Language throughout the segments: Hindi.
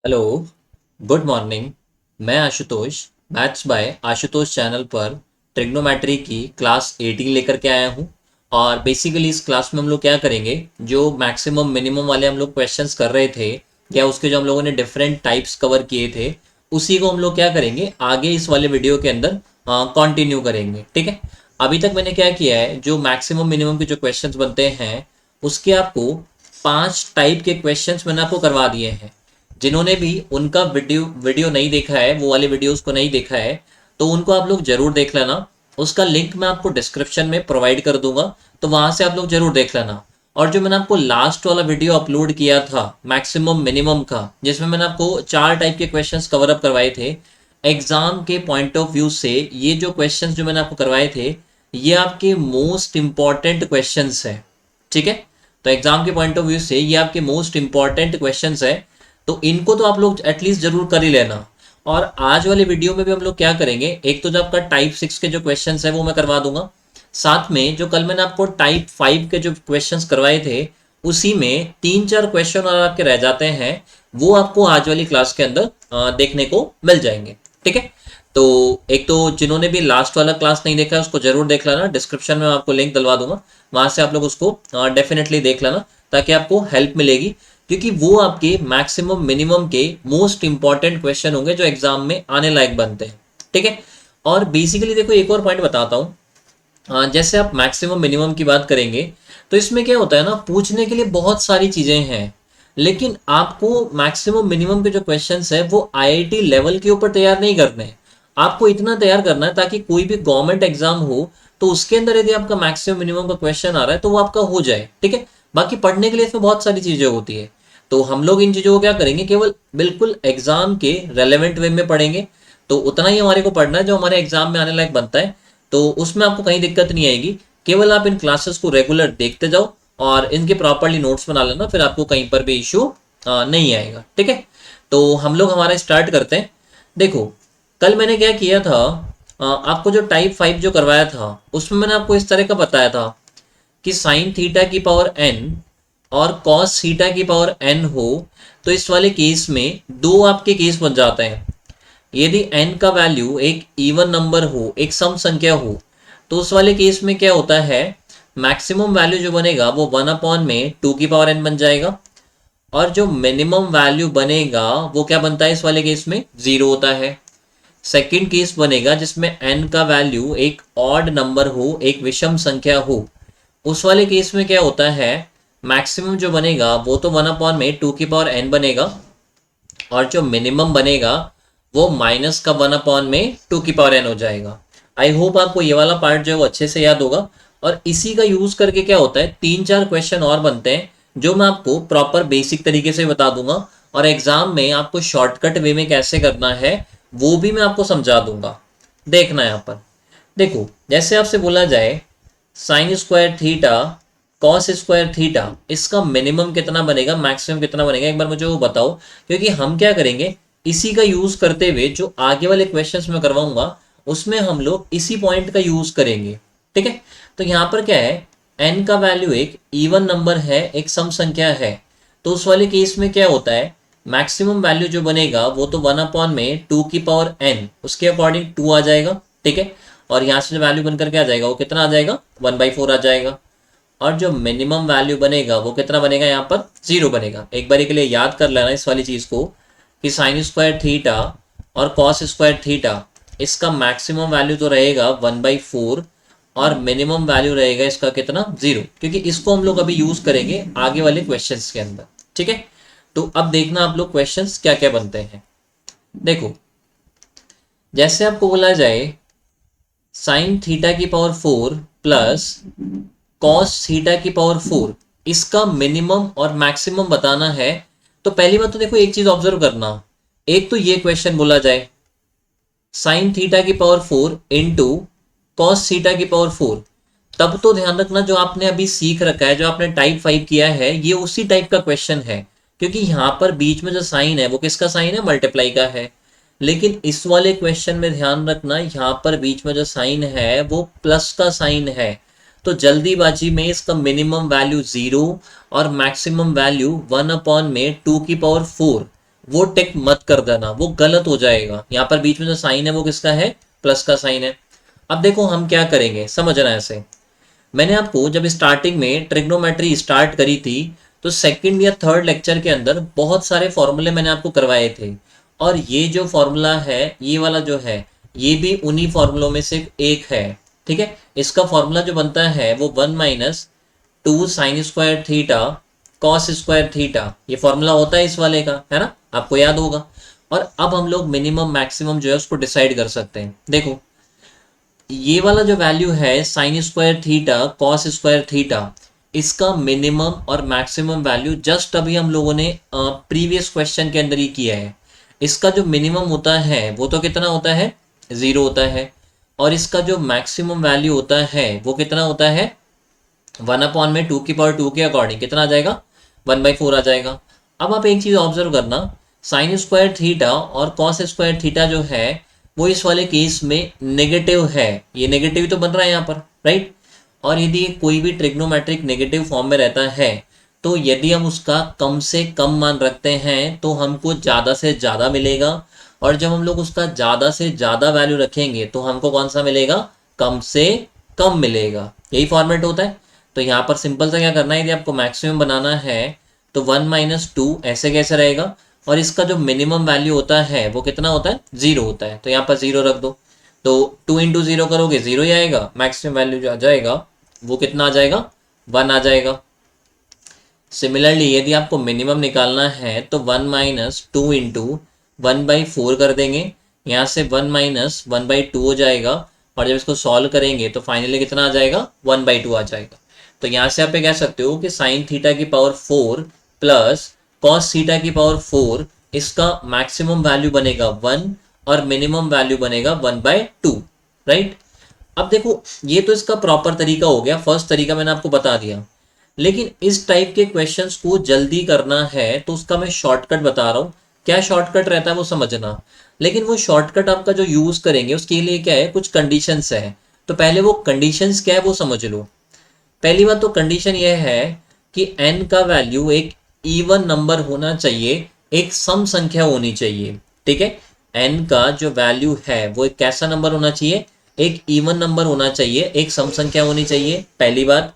Hello, good morning. मैं Ashutosh maths by Ashutosh channel पर ट्रिग्नोमेट्री की क्लास 18 लेकर के आया हूँ। और बेसिकली इस क्लास में हम लोग क्या करेंगे, जो मैक्सिमम मिनिमम वाले हम लोग क्वेश्चंस कर रहे थे या उसके जो हम लोगों ने डिफरेंट टाइप्स कवर किए थे, उसी को हम लोग क्या करेंगे आगे इस वाले वीडियो के अंदर कंटिन्यू करेंगे। ठीक है। अभी तक मैंने क्या किया है, जो मैक्सिमम मिनिमम के जो क्वेश्चंस बनते हैं उसके आपको 5 टाइप के क्वेश्चंस मैंने आपको करवा दिए हैं। जिन्होंने भी उनका वीडियो वीडियो नहीं देखा है, वो वाले वीडियोस को नहीं देखा है, तो उनको आप लोग जरूर देख लेना। उसका लिंक मैं आपको डिस्क्रिप्शन में प्रोवाइड कर दूंगा, तो वहां से आप लोग जरूर देख लेना। और जो मैंने आपको लास्ट वाला वीडियो अपलोड किया था मैक्सिमम मिनिमम का, जिसमें मैंने आपको 4 टाइप के क्वेश्चंस कवर अप करवाए थे एग्जाम के पॉइंट ऑफ व्यू से, ये जो क्वेश्चंस जो मैंने आपको करवाए थे ये आपके मोस्ट इंपॉर्टेंट क्वेश्चंस है। ठीक है। तो एग्जाम के पॉइंट ऑफ व्यू से ये आपके मोस्ट इंपॉर्टेंट क्वेश्चंस है, तो इनको तो आप लोग एटलीस्ट जरूर कर ही लेना। और आज वाले वीडियो में भी हम लोग क्या करेंगे, एक तो जो आपका टाइप 6 के जो क्वेश्चंस है वो मैं करवा दूंगा, साथ में जो कल मैंने आपको टाइप 5 के जो क्वेश्चंस करवाए थे उसी में 3-4 क्वेश्चन और आपके रह जाते हैं, वो आपको आज वाली क्लास के अंदर देखने को मिल जाएंगे। ठीक है। तो एक तो जिन्होंने भी लास्ट वाला क्लास नहीं देखा है उसको जरूर देख लेना, डिस्क्रिप्शन में आपको लिंक डलवा दूंगा, वहां से आप लोग उसको डेफिनेटली देख लेना, ताकि आपको हेल्प मिलेगी। क्योंकि वो आपके मैक्सिमम मिनिमम के मोस्ट इंपॉर्टेंट क्वेश्चन होंगे जो एग्जाम में आने लायक बनते हैं। ठीक है। और बेसिकली देखो एक और पॉइंट बताता हूँ। जैसे आप मैक्सिमम मिनिमम की बात करेंगे तो इसमें क्या होता है ना, पूछने के लिए बहुत सारी चीजें हैं, लेकिन आपको मैक्सिमम मिनिमम के जो क्वेश्चंस है वो आईआईटी लेवल के ऊपर तैयार नहीं करने हैं। आपको इतना तैयार करना है ताकि कोई भी गवर्नमेंट एग्जाम हो तो उसके अंदर यदि आपका मैक्सिमम मिनिमम का क्वेश्चन आ रहा है तो वो आपका हो जाए। ठीक है। बाकी पढ़ने के लिए इसमें बहुत सारी चीजें होती है, तो हम लोग इन चीजों को क्या करेंगे, केवल बिल्कुल एग्जाम के रेलेवेंट वे में पढ़ेंगे। तो उतना ही हमारे को पढ़ना है जो हमारे एग्जाम में आने लायक बनता है, तो उसमें आपको कहीं दिक्कत नहीं आएगी। केवल आप इन क्लासेस को रेगुलर देखते जाओ और इनके प्रॉपरली नोट्स बना लेना, फिर आपको कहीं पर भी इशू नहीं आएगा। ठीक है। तो हम लोग हमारा स्टार्ट करते हैं। देखो, कल मैंने क्या किया था, आपको जो टाइप 5 जो करवाया था उसमें मैंने आपको इस तरह का बताया था कि साइन थीटा की पावर n और कॉस थीटा की पावर n हो, तो इस वाले केस में दो आपके केस बन जाते हैं। यदि n का वैल्यू एक इवन नंबर हो, एक सम संख्या हो, तो उस वाले केस में क्या होता है, मैक्सिमम वैल्यू जो बनेगा वो 1/2 की पावर n बन जाएगा, और जो मिनिमम वैल्यू बनेगा वो क्या बनता है इस वाले केस में, 0 होता है। सेकंड केस बनेगा जिसमें n का वैल्यू एक ऑड नंबर हो, एक विषम संख्या हो, उस वाले केस में क्या होता है, मैक्सिमम जो बनेगा वो तो 1/2 की पावर n बनेगा, और जो मिनिमम बनेगा वो -1/2 की पावर n हो जाएगा। आई होप आपको ये वाला पार्ट जो है वो अच्छे से याद होगा। और इसी का यूज करके क्या होता है, 3-4 क्वेश्चन और बनते हैं जो मैं आपको प्रॉपर बेसिक तरीके से बता दूंगा, और एग्जाम में आपको शॉर्टकट वे में कैसे करना है वो भी मैं आपको समझा दूंगा। देखना यहाँ पर, देखो जैसे आपसे बोला जाए sign square theta cos square theta, इसका मिनिमम कितना बनेगा, मैक्सिमम कितना बनेगा, एक बार मुझे वो बताओ। क्योंकि हम क्या करेंगे, इसी का यूज करते हुए जो आगे वाले क्वेश्चंस में करवाऊंगा उसमें हम लोग इसी पॉइंट का यूज करेंगे। ठीक है। तो यहाँ पर क्या है, n का वैल्यू एक इवन नंबर है, एक सम संख्या है, तो उस वाले केस में क्या होता है, मैक्सिमम वैल्यू जो बनेगा वो तो 1/2 की पावर n उसके अकॉर्डिंग 2 आ जाएगा। ठीक है। और यहाँ से जो वैल्यू बनकर के आ जाएगा वो कितना आ जाएगा, 1/4 आ जाएगा। और जो मिनिमम वैल्यू बनेगा वो कितना बनेगा, यहाँ पर 0 बनेगा। एक बार के लिए याद कर लेना इस वाली चीज को कि साइन स्क्वायर थीटा और कॉस स्क्वायर थीटा, इसका मैक्सिमम वैल्यू तो रहेगा 1/4 और मिनिमम वैल्यू रहेगा इसका कितना, 0, क्योंकि इसको हम लोग अभी यूज करेंगे आगे वाले क्वेश्चंस के अंदर। ठीक है। तो अब देखना आप लोग क्वेश्चंस क्या क्या बनते हैं। देखो, जैसे आपको बोला जाए साइन थीटा की पावर 4 प्लस कॉस थीटा की पावर 4, इसका मिनिमम और मैक्सिमम बताना है। तो पहली बात तो देखो एक चीज ऑब्जर्व करना, एक तो ये क्वेश्चन बोला जाए साइन थीटा की पावर 4 इंटू कॉस थीटा की पावर 4, तब तो ध्यान रखना जो आपने अभी सीख रखा है, जो आपने टाइप 5 किया है, ये उसी टाइप का क्वेश्चन है। क्योंकि यहाँ पर बीच में जो साइन है वो किसका साइन है, मल्टीप्लाई का है। लेकिन इस वाले क्वेश्चन में ध्यान रखना, यहाँ पर बीच में जो साइन है वो प्लस का साइन है, तो जल्दीबाजी में इसका मिनिमम वैल्यू 0 और मैक्सिमम वैल्यू 1/2 की पावर 4, वो टिक मत कर देना, वो गलत हो जाएगा। यहाँ पर बीच में जो साइन है वो किसका है, प्लस का साइन है। अब देखो हम क्या करेंगे, समझना ऐसे। मैंने आपको जब स्टार्टिंग में ट्रिग्नोमेट्री स्टार्ट करी थी तो सेकंड या थर्ड लेक्चर के अंदर बहुत सारे फॉर्मूले मैंने आपको करवाए थे, और ये जो फॉर्मूला है ये वाला जो है ये भी उन्हीं फॉर्मूलों में से एक है। ठीक है, इसका फॉर्मूला जो बनता है वो 1 - 2 sign square theta cos square theta, ये फॉर्मूला होता है इस वाले का, है ना, आपको याद होगा। और अब हम लोग मिनिमम मैक्सिमम जो है उसको डिसाइड कर सकते हैं। देखो ये वाला जो वैल्यू है sine square theta cos square theta, इसका मिनिमम और मैक्सिमम वैल्यू जस्ट अभी हम लोगों ने प्रीवियस क्वेश्चन के अंदर ही किया है। इसका जो मिनिमम होता है वो तो कितना होता है, 0 होता है, और इसका जो मैक्सिमम वैल्यू होता है वो कितना होता है, 1/2 के अकॉर्डिंग कितना आ जाएगा, 1/4 आ जाएगा। अब आप एक चीज़ ऑब्जर्व करना, साइन स्क्वायर थीटा और कॉस स्क्वायर थीटा जो है वो इस वाले केस में नेगेटिव है, ये नेगेटिव तो बन रहा है यहाँ पर, राइट। और यदि कोई भी ट्रिग्नोमेट्रिक नेगेटिव फॉर्म में रहता है तो यदि हम उसका कम से कम मान रखते हैं तो हमको ज़्यादा से ज़्यादा मिलेगा, और जब हम लोग उसका ज़्यादा से ज़्यादा वैल्यू रखेंगे तो हमको कौन सा मिलेगा, कम से कम मिलेगा। यही फॉर्मेट होता है। तो यहाँ पर सिंपल सा क्या करना है, यदि आपको मैक्सिमम बनाना है तो 1 - 2 ऐसे कैसे रहेगा, और इसका जो मिनिमम वैल्यू होता है वो कितना होता है, 0 होता है, तो यहाँ पर 0 रख दो। तो 2 × 0 करोगे 0 ही आएगा, मैक्सिमम वैल्यू जो आ जाएगा वो कितना आ जाएगा, 1 आ जाएगा। सिमिलरली यदि आपको मिनिमम निकालना है तो 1 - 2 × 1/4 कर देंगे, यहाँ से 1 - 1/2 हो जाएगा, और जब इसको सॉल्व करेंगे तो फाइनली कितना आ जाएगा, 1/2 आ जाएगा। तो यहाँ से आप ये कह सकते हो कि साइन थीटा की पावर 4 प्लस कॉस थीटा की पावर 4, इसका मैक्सिमम वैल्यू बनेगा 1 और मिनिमम वैल्यू बनेगा 1/2, राइट। अब देखो ये तो इसका प्रॉपर तरीका हो गया, फर्स्ट तरीका मैंने आपको बता दिया। लेकिन इस टाइप के क्वेश्चंस को जल्दी करना है तो उसका मैं शॉर्टकट बता रहा हूँ। क्या शॉर्टकट रहता है वो समझना, लेकिन वो शॉर्टकट आपका जो यूज करेंगे उसके लिए क्या है, कुछ कंडीशंस है। तो पहले वो कंडीशंस क्या है वो समझ लो। पहली बात तो कंडीशन यह है कि n का वैल्यू एक इवन नंबर होना चाहिए, एक सम संख्या होनी चाहिए। ठीक है, n का जो वैल्यू है वो एक कैसा नंबर होना चाहिए, एक इवन नंबर होना चाहिए, एक सम संख्या होनी चाहिए, पहली बात।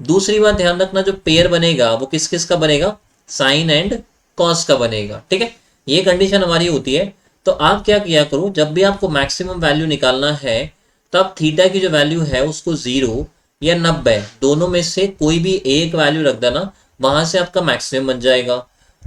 दूसरी बात ध्यान रखना, जो पेयर बनेगा वो किस किस का बनेगा, साइन एंड कॉस का बनेगा। ठीक है, ये कंडीशन हमारी होती है। तो आप क्या किया करो, जब भी आपको मैक्सिमम वैल्यू निकालना है तो आप थीटा की जो वैल्यू है उसको 0 या 90 दोनों में से कोई भी एक वैल्यू रख देना, वहां से आपका मैक्सिमम बन जाएगा।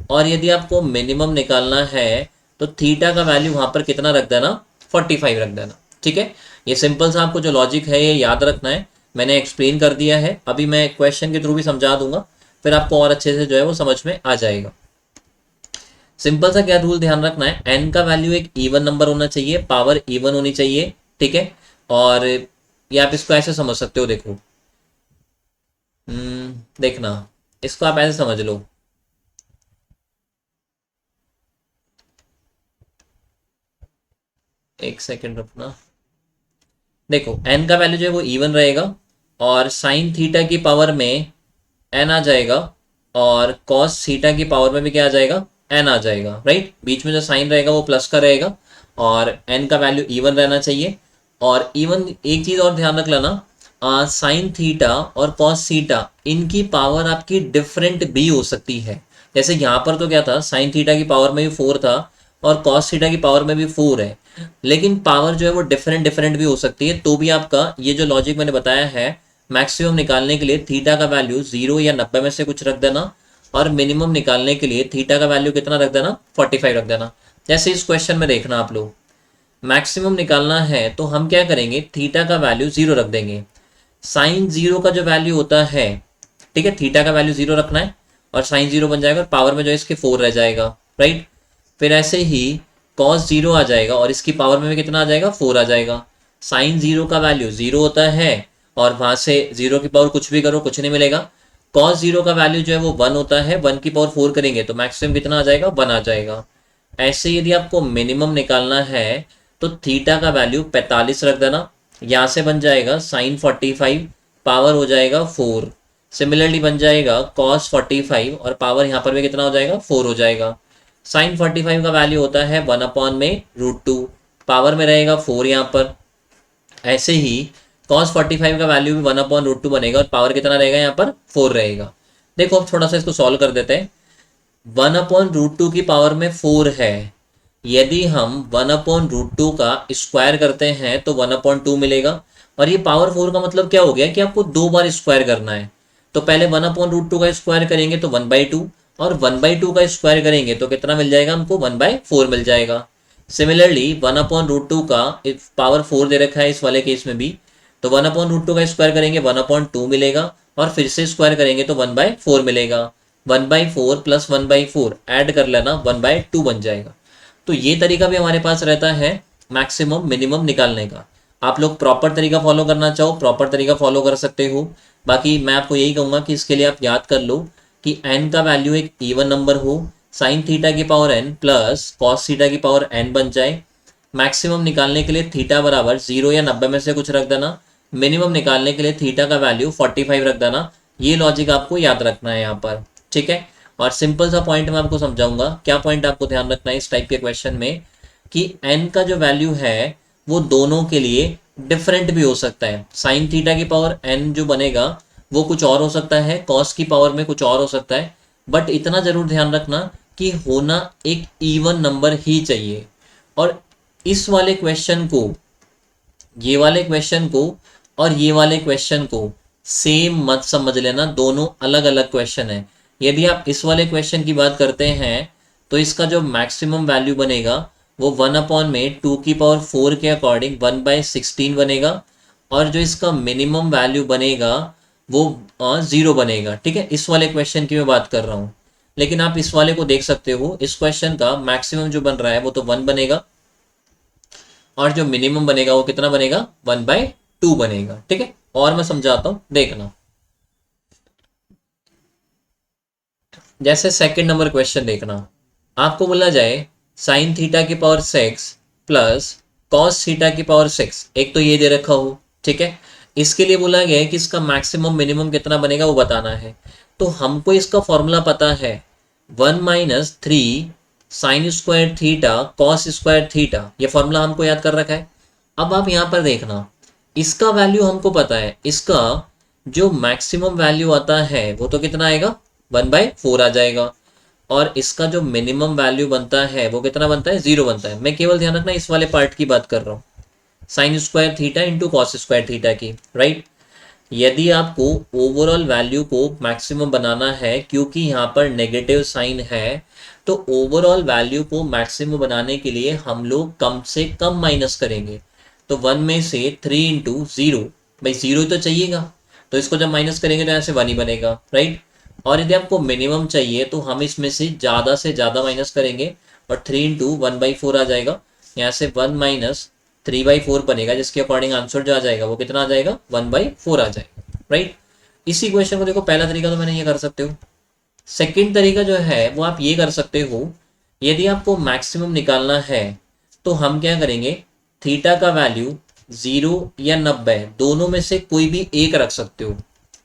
और यदि आपको मिनिमम निकालना है तो थीटा का वैल्यू वहां पर कितना रख देना, 45 रख देना। ठीक है, ये सिंपल सा आपको जो लॉजिक है ये याद रखना है, मैंने एक्सप्लेन कर दिया है, अभी मैं क्वेश्चन के थ्रू भी समझा दूंगा, फिर आपको और अच्छे से जो है वो समझ में आ जाएगा। सिंपल सा क्या रूल ध्यान रखना है, एन का वैल्यू एक इवन नंबर होना चाहिए, पावर इवन होनी चाहिए। ठीक है, और ये आप इसको ऐसे समझ सकते हो, देखो देखना, इसको आप ऐसे समझ लो, एक सेकंड रुकना। देखो एन का वैल्यू जो है वो इवन रहेगा, और साइन थीटा की पावर में एन आ जाएगा, और कॉस थीटा की पावर में भी क्या आ जाएगा, एन आ जाएगा, राइट। बीच में जो साइन रहेगा वो प्लस का रहेगा, और एन का वैल्यू इवन रहना चाहिए। और इवन एक चीज और ध्यान रख लेना, साइन थीटा और कॉस थीटा इनकी पावर आपकी डिफरेंट भी हो सकती है। जैसे यहाँ पर तो क्या था, साइन थीटा की पावर में भी 4 था और कॉस थीटा की पावर में भी 4 है, लेकिन पावर जो है वो डिफरेंट डिफरेंट भी हो सकती है। तो भी आपका ये जो लॉजिक मैंने बताया है, मैक्सिमम निकालने के लिए थीटा का वैल्यू 0 या 90 में से कुछ रख देना, और मिनिमम निकालने के लिए थीटा का वैल्यू कितना रख देना, 45 रख देना। जैसे इस क्वेश्चन में देखना आप लोग, मैक्सिमम निकालना है तो हम क्या करेंगे, थीटा का वैल्यू 0 रख देंगे। साइन 0 का जो वैल्यू होता है, ठीक है, थीटा का वैल्यू 0 रखना है और साइन 0 बन जाएगा, और पावर में जो है इसके 4 रह जाएगा, राइट। फिर ऐसे ही कॉस 0 आ जाएगा और इसकी पावर में भी कितना आ जाएगा, 4 आ जाएगा। साइन 0 का वैल्यू 0 होता है, और वहां से 0 की पावर कुछ भी करो कुछ नहीं मिलेगा। कॉस 0 का वैल्यू जो है वो 1 होता है, 1 की पावर 4 करेंगे तो मैक्सिमम कितना आ जाएगा, 1 आ जाएगा। ऐसे यदि आपको मिनिमम निकालना है तो थीटा का वैल्यू 45 रख देना, यहाँ से बन जाएगा साइन 45, पावर हो जाएगा 4। सिमिलरली बन जाएगा कॉस 45 और पावर यहाँ पर भी कितना हो जाएगा, 4 हो जाएगा। साइन 45 का वैल्यू होता है 1/में √2, पावर में रहेगा 4 यहाँ पर। ऐसे ही cos 45 का वैल्यू भी 1/√2 बनेगा और पावर कितना रहेगा यहाँ पर 4 रहेगा। देखो अब थोड़ा सा इसको सॉल्व कर देते हैं। 1/√2 की पावर में 4 है, यदि हम 1/√2 का स्क्वायर करते हैं तो 1/2 मिलेगा। और ये पावर 4 का मतलब क्या हो गया कि आपको 2 बार स्क्वायर करना है। तो पहले 1/√2 का स्क्वायर करेंगे तो 1/2, और 1/2 का स्क्वायर करेंगे तो कितना मिल जाएगा हमको, 1/4 मिल जाएगा। सिमिलरली 1/√2 का पावर 4 दे रखा है इस वाले केस में भी, तो 1/√2 का स्क्वायर करेंगे 1/2 मिलेगा, और फिर से स्क्वायर करेंगे तो 1/4 मिलेगा। 1/4 प्लस 1/4 ऐड कर लेना, 1/2 बन जाएगा। तो ये तरीका भी हमारे पास रहता है मैक्सिमम मिनिमम निकालने का। आप लोग प्रॉपर तरीका फॉलो करना चाहो प्रॉपर तरीका फॉलो कर सकते हो। बाकी मैं आपको यही कहूँगा कि इसके लिए आप याद कर लो कि n का वैल्यू एक इवन नंबर हो, साइन थीटा की power n plus cos theta की पावर n बन जाए। मैक्सिमम निकालने के लिए थीटा बराबर 0 या 90 में से कुछ रख देना। मिनिमम निकालने के लिए थीटा का वैल्यू 45 रख देना। ये लॉजिक आपको याद रखना है यहाँ पर, ठीक है। और सिंपल सा पॉइंट मैं आपको समझाऊंगा। क्या पॉइंट आपको ध्यान रखना है इस टाइप के क्वेश्चन में, कि n का जो वैल्यू है वो दोनों के लिए डिफरेंट भी हो सकता है। साइन थीटा की पावर n जो बनेगा वो कुछ और हो सकता है, कॉस की पावर में कुछ और हो सकता है। बट इतना जरूर ध्यान रखना कि होना एक इवन नंबर ही चाहिए। और इस वाले क्वेश्चन को, ये वाले क्वेश्चन को और ये वाले क्वेश्चन को सेम मत समझ लेना, दोनों अलग अलग क्वेश्चन है। यदि आप इस वाले क्वेश्चन की बात करते हैं तो इसका जो मैक्सिमम वैल्यू बनेगा वो 1/2 की पावर 4 के अकॉर्डिंग 1/16 बनेगा, और जो इसका मिनिमम वैल्यू बनेगा वो 0 बनेगा, ठीक है। इस वाले क्वेश्चन की मैं बात कर रहा हूँ। लेकिन आप इस वाले को देख सकते हो, इस क्वेश्चन का मैक्सिमम जो बन रहा है वो तो 1 बनेगा, और जो मिनिमम बनेगा वो कितना बनेगा, 1/2 बनेगा, ठीक है। और मैं समझाता हूं, देखना। जैसे सेकंड नंबर क्वेश्चन देखना, आपको बोला जाए साइन थीटा की पावर 6 प्लस कॉस थीटा की पावर 6, एक तो ये दे रखा हो, ठीक है। इसके लिए बोला गया है कि इसका मैक्सिमम मिनिमम कितना बनेगा वो बताना है। तो हमको इसका फॉर्मूला पता है, 1 - 3 sign square theta cos square theta, ये फॉर्मूला हमको याद कर रखा है। अब आप यहाँ पर देखना, इसका वैल्यू हमको पता है, इसका जो मैक्सिमम वैल्यू आता है वो तो कितना आएगा, 1/4 आ जाएगा। और इसका जो मिनिमम वैल्यू बनता है वो कितना बनता है, 0 बनता है। मैं केवल ध्यान रखना इस वाले पार्ट की बात कर रहा हूँ, sign square theta into cos square theta की, राइट। यदि आपको ओवरऑल वैल्यू को मैक्सिमम बनाना है, क्योंकि यहाँ पर नेगेटिव साइन है, तो ओवरऑल वैल्यू को मैक्सिमम बनाने के लिए हम लोग कम से कम माइनस करेंगे। तो 1 में से 3 इंटू 0, भाई 0 तो चाहिएगा, तो इसको जब माइनस करेंगे तो ऐसे 1 ही बनेगा, राइट। और यदि आपको मिनिमम चाहिए तो हम इसमें से ज़्यादा माइनस करेंगे, और 3 इंटू 1/4 आ जाएगा। यहाँ से 1 - 3/4 बनेगा, जिसके अकॉर्डिंग आंसर जो आ जाएगा वो कितना आ जाएगा, 1/4 आ जाएगा, राइट। इसी क्वेश्चन को देखो, पहला तरीका तो मैंने ये कर सकते हो। सेकंड तरीका जो है वो आप ये कर सकते हो, यदि आपको मैक्सिमम निकालना है तो हम क्या करेंगे, थीटा का वैल्यू 0 या 90 दोनों में से कोई भी एक रख सकते हो,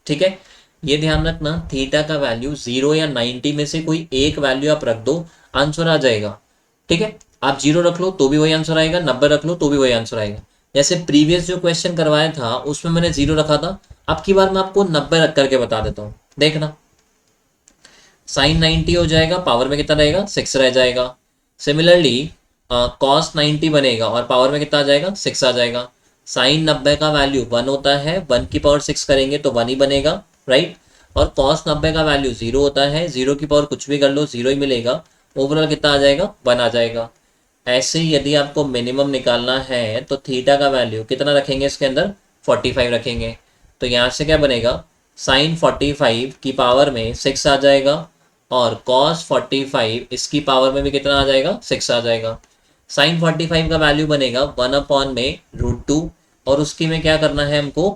ठीक है। ये ध्यान रखना, थीटा का वैल्यू 0 या 90 में से कोई एक वैल्यू आप रख दो, आंसर आ जाएगा, ठीक है। आप 0 रख लो तो भी वही आंसर आएगा, 90 रख लो तो भी वही आंसर आएगा। जैसे प्रीवियस जो क्वेश्चन करवाया था उसमें मैंने 0 रखा था, अब की बार मैं आपको 90 रख करके बता देता हूँ, देखना। साइन 90 हो जाएगा, पावर में कितना रहेगा, 6 रह जाएगा। सिमिलरली कॉस 90 बनेगा और पावर में कितना आ जाएगा, 6 आ जाएगा। साइन 90 का वैल्यू 1 होता है, 1 की पावर 6 करेंगे तो 1 ही बनेगा, राइट। और कॉस 90 का वैल्यू 0 होता है, 0 की पावर कुछ भी कर लो 0 ही मिलेगा। ओवरऑल कितना आ जाएगा, 1 आ जाएगा। ऐसे ही यदि आपको मिनिमम निकालना है तो थीटा का वैल्यू कितना रखेंगे, इसके अंदर 45 रखेंगे। तो यहाँ से क्या बनेगा, साइन 45 की पावर में 6 आ जाएगा, और cos 45 इसकी पावर में भी कितना आ जाएगा, 6 आ जाएगा। साइन 45 का वैल्यू बनेगा 1/√2, और उसकी में क्या करना है हमको,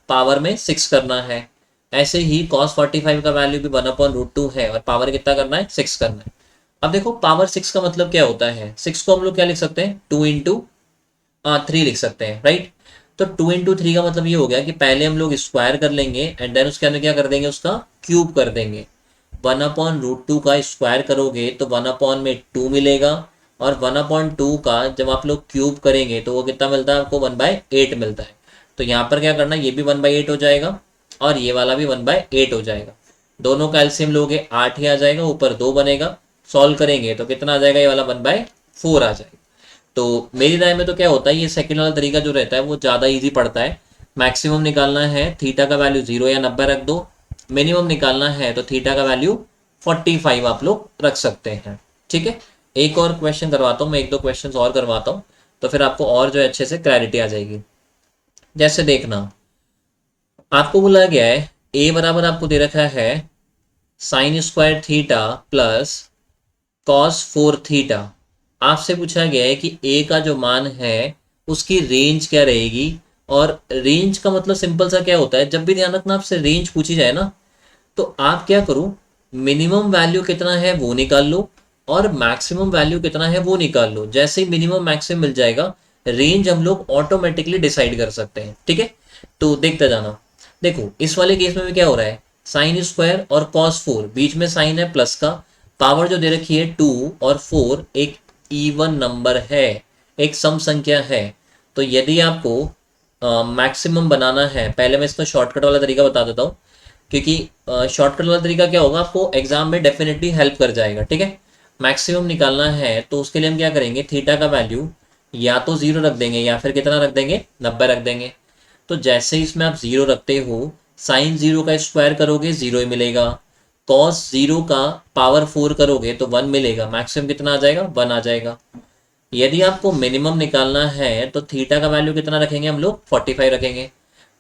पावर में 6 करना है। ऐसे ही cos 45 का वैल्यू भी 1/√2 है, और पावर कितना करना है, 6 करना है। अब देखो पावर 6 का मतलब क्या होता है, 6 को हम लोग क्या लिख सकते हैं, 2 इंटू 3 लिख सकते हैं, राइट। तो 2 इंटू 3 का मतलब ये हो गया कि पहले हम लोग स्क्वायर कर लेंगे एंड देन उसके अंदर क्या कर देंगे, उसका क्यूब कर देंगे। 1/√2 का स्क्वायर करोगे तो 1/2 मिलेगा, और 1/2 का जब आप लोग क्यूब करेंगे तो वो कितना मिलता है आपको, 1/8 मिलता है। तो यहाँ पर क्या करना, ये भी 1/8 हो जाएगा और ये वाला भी 1/8 हो जाएगा। दोनों का एलसीएम लोगे 8 ही आ जाएगा, ऊपर 2 बनेगा, सॉल्व करेंगे तो कितना आ जाएगा, ये वाला 1/4 आ जाएगा। तो मेरी राय में तो क्या होता है, ये सेकंड वाला तरीका जो रहता है वो ज़्यादा इजी पड़ता है। मैक्सिमम निकालना है, थीटा का वैल्यू 0 या 90 रख दो। मिनिमम निकालना है तो थीटा का वैल्यू 45 आप लोग रख सकते हैं। ठीक है, एक और क्वेश्चन करवाता हूँ मैं, एक दो क्वेश्चन और करवाता हूँ, तो फिर आपको और जो है अच्छे से क्लैरिटी आ जाएगी। जैसे देखना, आपको बोला गया है ए बराबर आपको दे रखा है sine square theta plus cos 4 theta. आपसे पूछा गया है कि ए का जो मान है उसकी रेंज क्या रहेगी। और रेंज का मतलब सिंपल सा क्या होता है, जब भी ध्यान रखना आपसे रेंज पूछी जाए ना, तो आप क्या करो, मिनिमम वैल्यू कितना है वो निकाल लो और मैक्सिमम वैल्यू कितना है वो निकाल लो। जैसे ही मिनिमम मैक्सिमम मिल जाएगा, रेंज हम लोग ऑटोमेटिकली डिसाइड कर सकते हैं। ठीक है, तो देखते जाना। देखो इस वाले केस में भी क्या हो रहा है, साइन स्क्वायर और कॉस 4, बीच में साइन है प्लस का, पावर जो दे रखी है 2 और 4 एक इवन नंबर है, एक सम संख्या है। तो यदि आपको मैक्सिमम बनाना है, पहले मैं इसका शॉर्टकट वाला तरीका बता देता हूँ, क्योंकि शॉर्टकट वाला तरीका क्या होगा, आपको एग्जाम में डेफिनेटली हेल्प कर जाएगा। ठीक है, मैक्सिमम निकालना है तो उसके लिए हम क्या करेंगे, थीटा का वैल्यू या तो 0 रख देंगे या फिर कितना रख देंगे, 90 रख देंगे। तो जैसे ही इसमें आप 0 रखते हो, साइन 0 का स्क्वायर करोगे 0 ही मिलेगा, कॉस 0 का पावर 4 करोगे तो 1 मिलेगा, मैक्सिमम कितना आ जाएगा, 1 आ जाएगा। यदि आपको मिनिमम निकालना है तो थीटा का वैल्यू कितना रखेंगे हम लोग, 45 रखेंगे।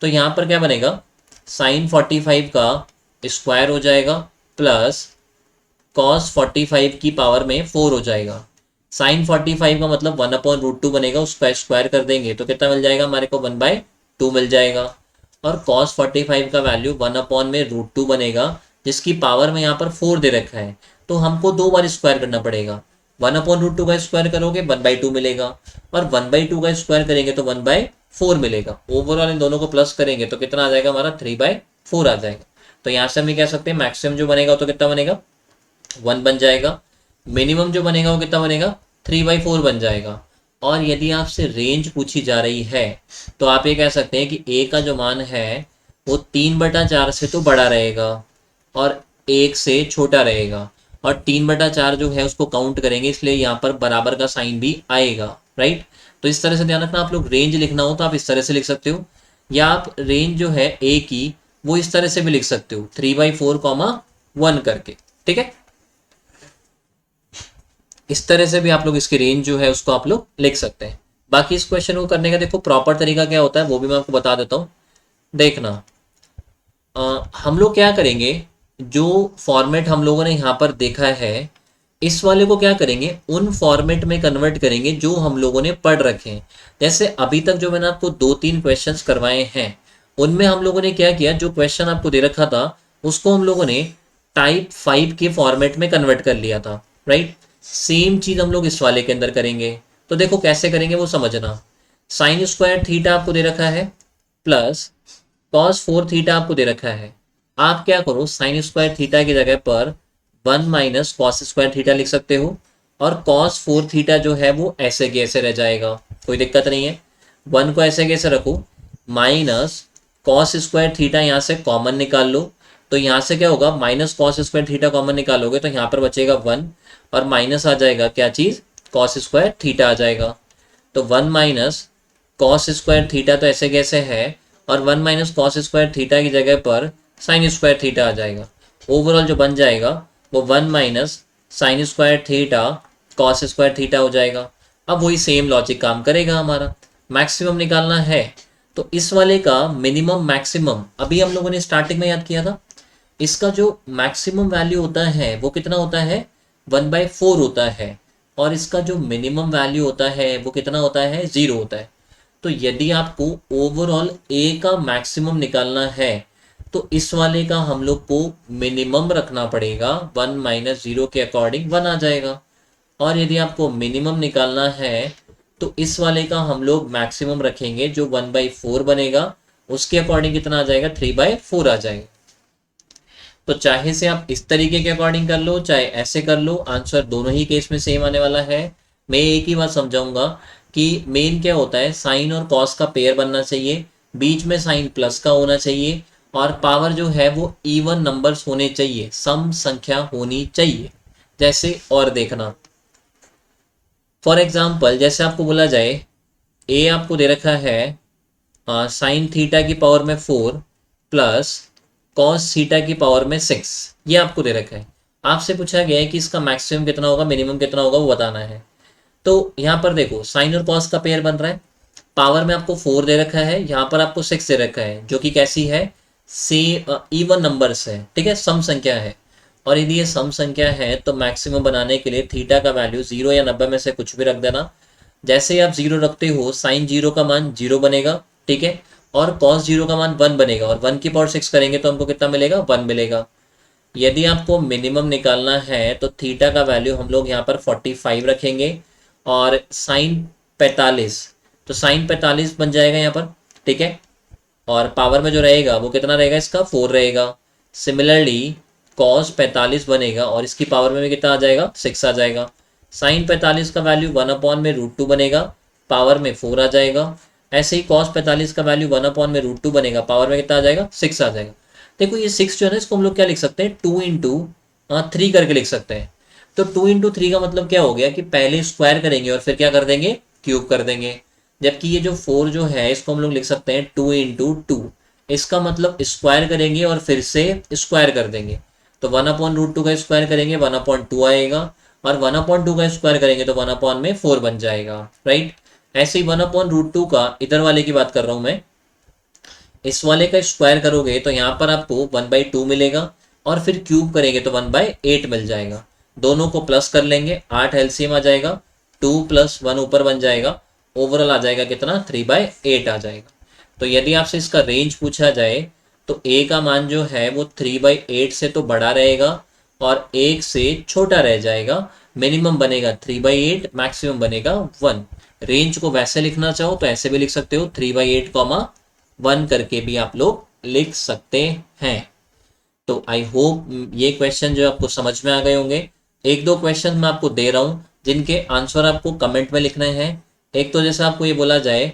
तो यहाँ पर क्या बनेगा, साइन 45 का स्क्वायर हो जाएगा प्लस कॉस 45 की पावर में 4 हो जाएगा। साइन 45 का मतलब 1/√2 बनेगा, उसका स्क्वायर कर देंगे तो कितना मिल जाएगा हमारे को, 1/2 मिल जाएगा। और कॉस 45 का वैल्यू 1/√2 बनेगा, जिसकी पावर में यहाँ पर 4 दे रखा है, तो हमको 2 बार स्क्वायर करना पड़ेगा। 1/√2 का स्क्वायर करोगे 1/2 मिलेगा, और 1/2 का स्क्वायर करेंगे तो 1/4 मिलेगा। ओवरऑल इन दोनों को प्लस करेंगे तो कितना आ जाएगा हमारा, 3/4 आ जाएगा। तो यहाँ से हम ये कह सकते हैं मैक्सिमम जो बनेगा तो कितना बनेगा, 1 बन जाएगा। मिनिमम जो बनेगा वो कितना बनेगा, 3/4 बन जाएगा। और यदि आपसे रेंज पूछी जा रही है तो आप ये कह सकते हैं कि ए का जो मान है वो 3/4 से तो बड़ा रहेगा और 1 से छोटा रहेगा, और 3/4 जो है उसको काउंट करेंगे, इसलिए यहाँ पर बराबर का साइन भी आएगा। राइट, तो इस तरह से ध्यान रखना, आप लोग रेंज लिखना हो तो आप इस तरह से लिख सकते हो, या आप रेंज जो है ए की वो इस तरह से भी लिख सकते हो, 3/4, 1 करके। ठीक है, इस तरह से भी आप लोग इसकी रेंज जो है उसको आप लोग लिख सकते हैं। बाकी इस क्वेश्चन को करने का देखो प्रॉपर तरीका क्या होता है वो भी मैं आपको बता देता हूँ। देखना, हम लोग क्या करेंगे, जो फॉर्मेट हम लोगों ने यहाँ पर देखा है, इस वाले को क्या करेंगे, उन फॉर्मेट में कन्वर्ट करेंगे जो हम लोगों ने पढ़ रखे हैं। जैसे अभी तक जो मैंने आपको 2-3 क्वेश्चंस करवाए हैं, उनमें हम लोगों ने क्या किया, जो क्वेश्चन आपको दे रखा था उसको हम लोगों ने टाइप 5 के फॉर्मेट में कन्वर्ट कर लिया था। राइट, सेम चीज हम लोग इस वाले के अंदर करेंगे। तो देखो कैसे करेंगे वो समझना। साइन स्क्वायर थीटा आपको दे रखा है प्लस कॉस 4 थीटा आपको दे रखा है। आप क्या करो, साइन स्क्वायर थीटा की जगह पर 1 माइनस कॉस स्क्वायर थीटा लिख सकते हो, और कॉस 4 थीटा जो है वो ऐसे के ऐसे रह जाएगा, कोई दिक्कत नहीं है। 1 को ऐसे कैसे रखो, माइनस कॉस स्क्वायर थीटा यहाँ से कॉमन निकाल लो, तो यहाँ से क्या होगा, minus cos square theta common निकालोगे तो यहाँ पर बचेगा 1, और माइनस आ जाएगा क्या चीज़, कॉस स्क्वायर थीटा आ जाएगा। तो 1 माइनस कॉस स्क्वायर थीटा तो ऐसे कैसे है, और 1 माइनस कॉस स्क्वायर थीटा की जगह पर साइन स्क्वायर थीटा आ जाएगा। ओवरऑल जो बन जाएगा वो 1 minus sign square theta cos square theta हो जाएगा। अब वही सेम लॉजिक काम करेगा हमारा। मैक्सिमम निकालना है तो इस वाले का मिनिमम मैक्सिमम अभी हम लोगों ने स्टार्टिंग में याद किया था, इसका जो मैक्सिमम वैल्यू होता है वो कितना होता है, 1/4 होता है, और इसका जो मिनिमम वैल्यू होता है वो कितना होता है, 0 होता है। तो यदि आपको ओवरऑल ए का मैक्सिमम निकालना है तो इस वाले का हम लोग को मिनिमम रखना पड़ेगा, 1 माइनस 0 के अकॉर्डिंग 1 आ जाएगा। और यदि आपको मिनिमम निकालना है तो इस वाले का हम लोग मैक्सिमम रखेंगे, जो 1/4 बनेगा, उसके अकॉर्डिंग कितना आ जाएगा, 3/4 आ जाएगा। तो चाहे से आप इस तरीके के अकॉर्डिंग कर लो चाहे ऐसे कर लो, आंसर दोनों ही केस में सेम आने वाला है। मैं एक ही बात समझाऊंगा कि मेन क्या होता है, साइन और कॉस का पेयर बनना चाहिए, बीच में साइन प्लस का होना चाहिए, और पावर जो है वो इवन नंबर्स होने चाहिए, सम संख्या होनी चाहिए। जैसे और देखना, फॉर एग्जाम्पल जैसे आपको बोला जाए ए आपको दे रखा है साइन थीटा की पावर में 4 प्लस कॉस थीटा की पावर में 6, ये आपको दे रखा है। आपसे पूछा गया है कि इसका मैक्सिमम कितना होगा मिनिमम कितना होगा वो बताना है। तो यहाँ पर देखो साइन और कॉस का पेयर बन रहा है, पावर में आपको 4 दे रखा है, यहाँ पर आपको 6 दे रखा है, जो कि कैसी है, सी इवन नंबर्स है, ठीक है, सम संख्या है। और यदि ये सम संख्या है तो मैक्सिमम बनाने के लिए थीटा का वैल्यू 0 या 90 में से कुछ भी रख देना। जैसे ही आप 0 रखते हो साइन 0 का मान 0 बनेगा, ठीक है, और कॉस 0 का मान 1 बनेगा, और 1 की पावर 6 करेंगे तो हमको कितना मिलेगा, 1 मिलेगा। यदि आपको मिनिमम निकालना है तो थीटा का वैल्यू हम लोग यहाँ पर 45 रखेंगे, और साइन 45, तो साइन 45 बन जाएगा यहाँ पर, ठीक है, और पावर में जो रहेगा वो कितना रहेगा, इसका 4 रहेगा। सिमिलरली कॉस 45 बनेगा और इसकी पावर में भी कितना आ जाएगा, 6 आ जाएगा। साइन 45 का वैल्यू 1 अपॉन में √2 बनेगा, पावर में 4 आ जाएगा। ऐसे ही कॉस 45 का वैल्यू 1 अपॉन में √2 बनेगा, पावर में कितना आ जाएगा, 6 आ जाएगा। देखो ये 6 जो है ना, इसको हम लोग क्या लिख सकते हैं, 2 इंटू 3 करके लिख सकते हैं। तो 2 इंटू 3 का मतलब क्या हो गया कि पहले स्क्वायर करेंगे और फिर क्या कर देंगे, क्यूब कर देंगे। जबकि ये जो 4 जो है इसको हम लोग लिख सकते हैं 2 इंटू 2, इसका मतलब स्क्वायर करेंगे और फिर से स्क्वायर कर देंगे। तो 1 अपॉन √2 का स्क्वायर करेंगे 1 अपॉन 2 आएगा, और 1 अपॉन 2 का स्क्वायर करेंगे तो 1 अपॉन में 4 बन जाएगा, राइट। ऐसे ही 1 अपॉन √2 का, इधर वाले की बात कर रहा हूं मैं, इस वाले का स्क्वायर करोगे तो यहाँ पर आपको 1/2 मिलेगा, और फिर क्यूब करेंगे तो 1/8 मिल जाएगा। दोनों को प्लस कर लेंगे, 8 एलसीएम आ जाएगा, 2 + 1 ऊपर बन जाएगा, ओवरऑल आ जाएगा कितना, 3/8 आ जाएगा। तो यदि आपसे इसका रेंज पूछा जाए तो ए का मान जो है वो 3/8 से तो बड़ा रहेगा और 1 से छोटा रह जाएगा। मिनिमम बनेगा 3/8, मैक्सिमम बनेगा 1। रेंज को वैसे लिखना चाहो तो ऐसे भी लिख सकते हो, 3/8 1 करके भी आप लोग लिख सकते हैं। तो आई होप ये क्वेश्चन जो आपको समझ में आ गए होंगे। एक दो क्वेश्चन मैं आपको दे रहा हूँ जिनके आंसर आपको कमेंट में लिखने हैं। एक तो जैसे आपको ये बोला जाए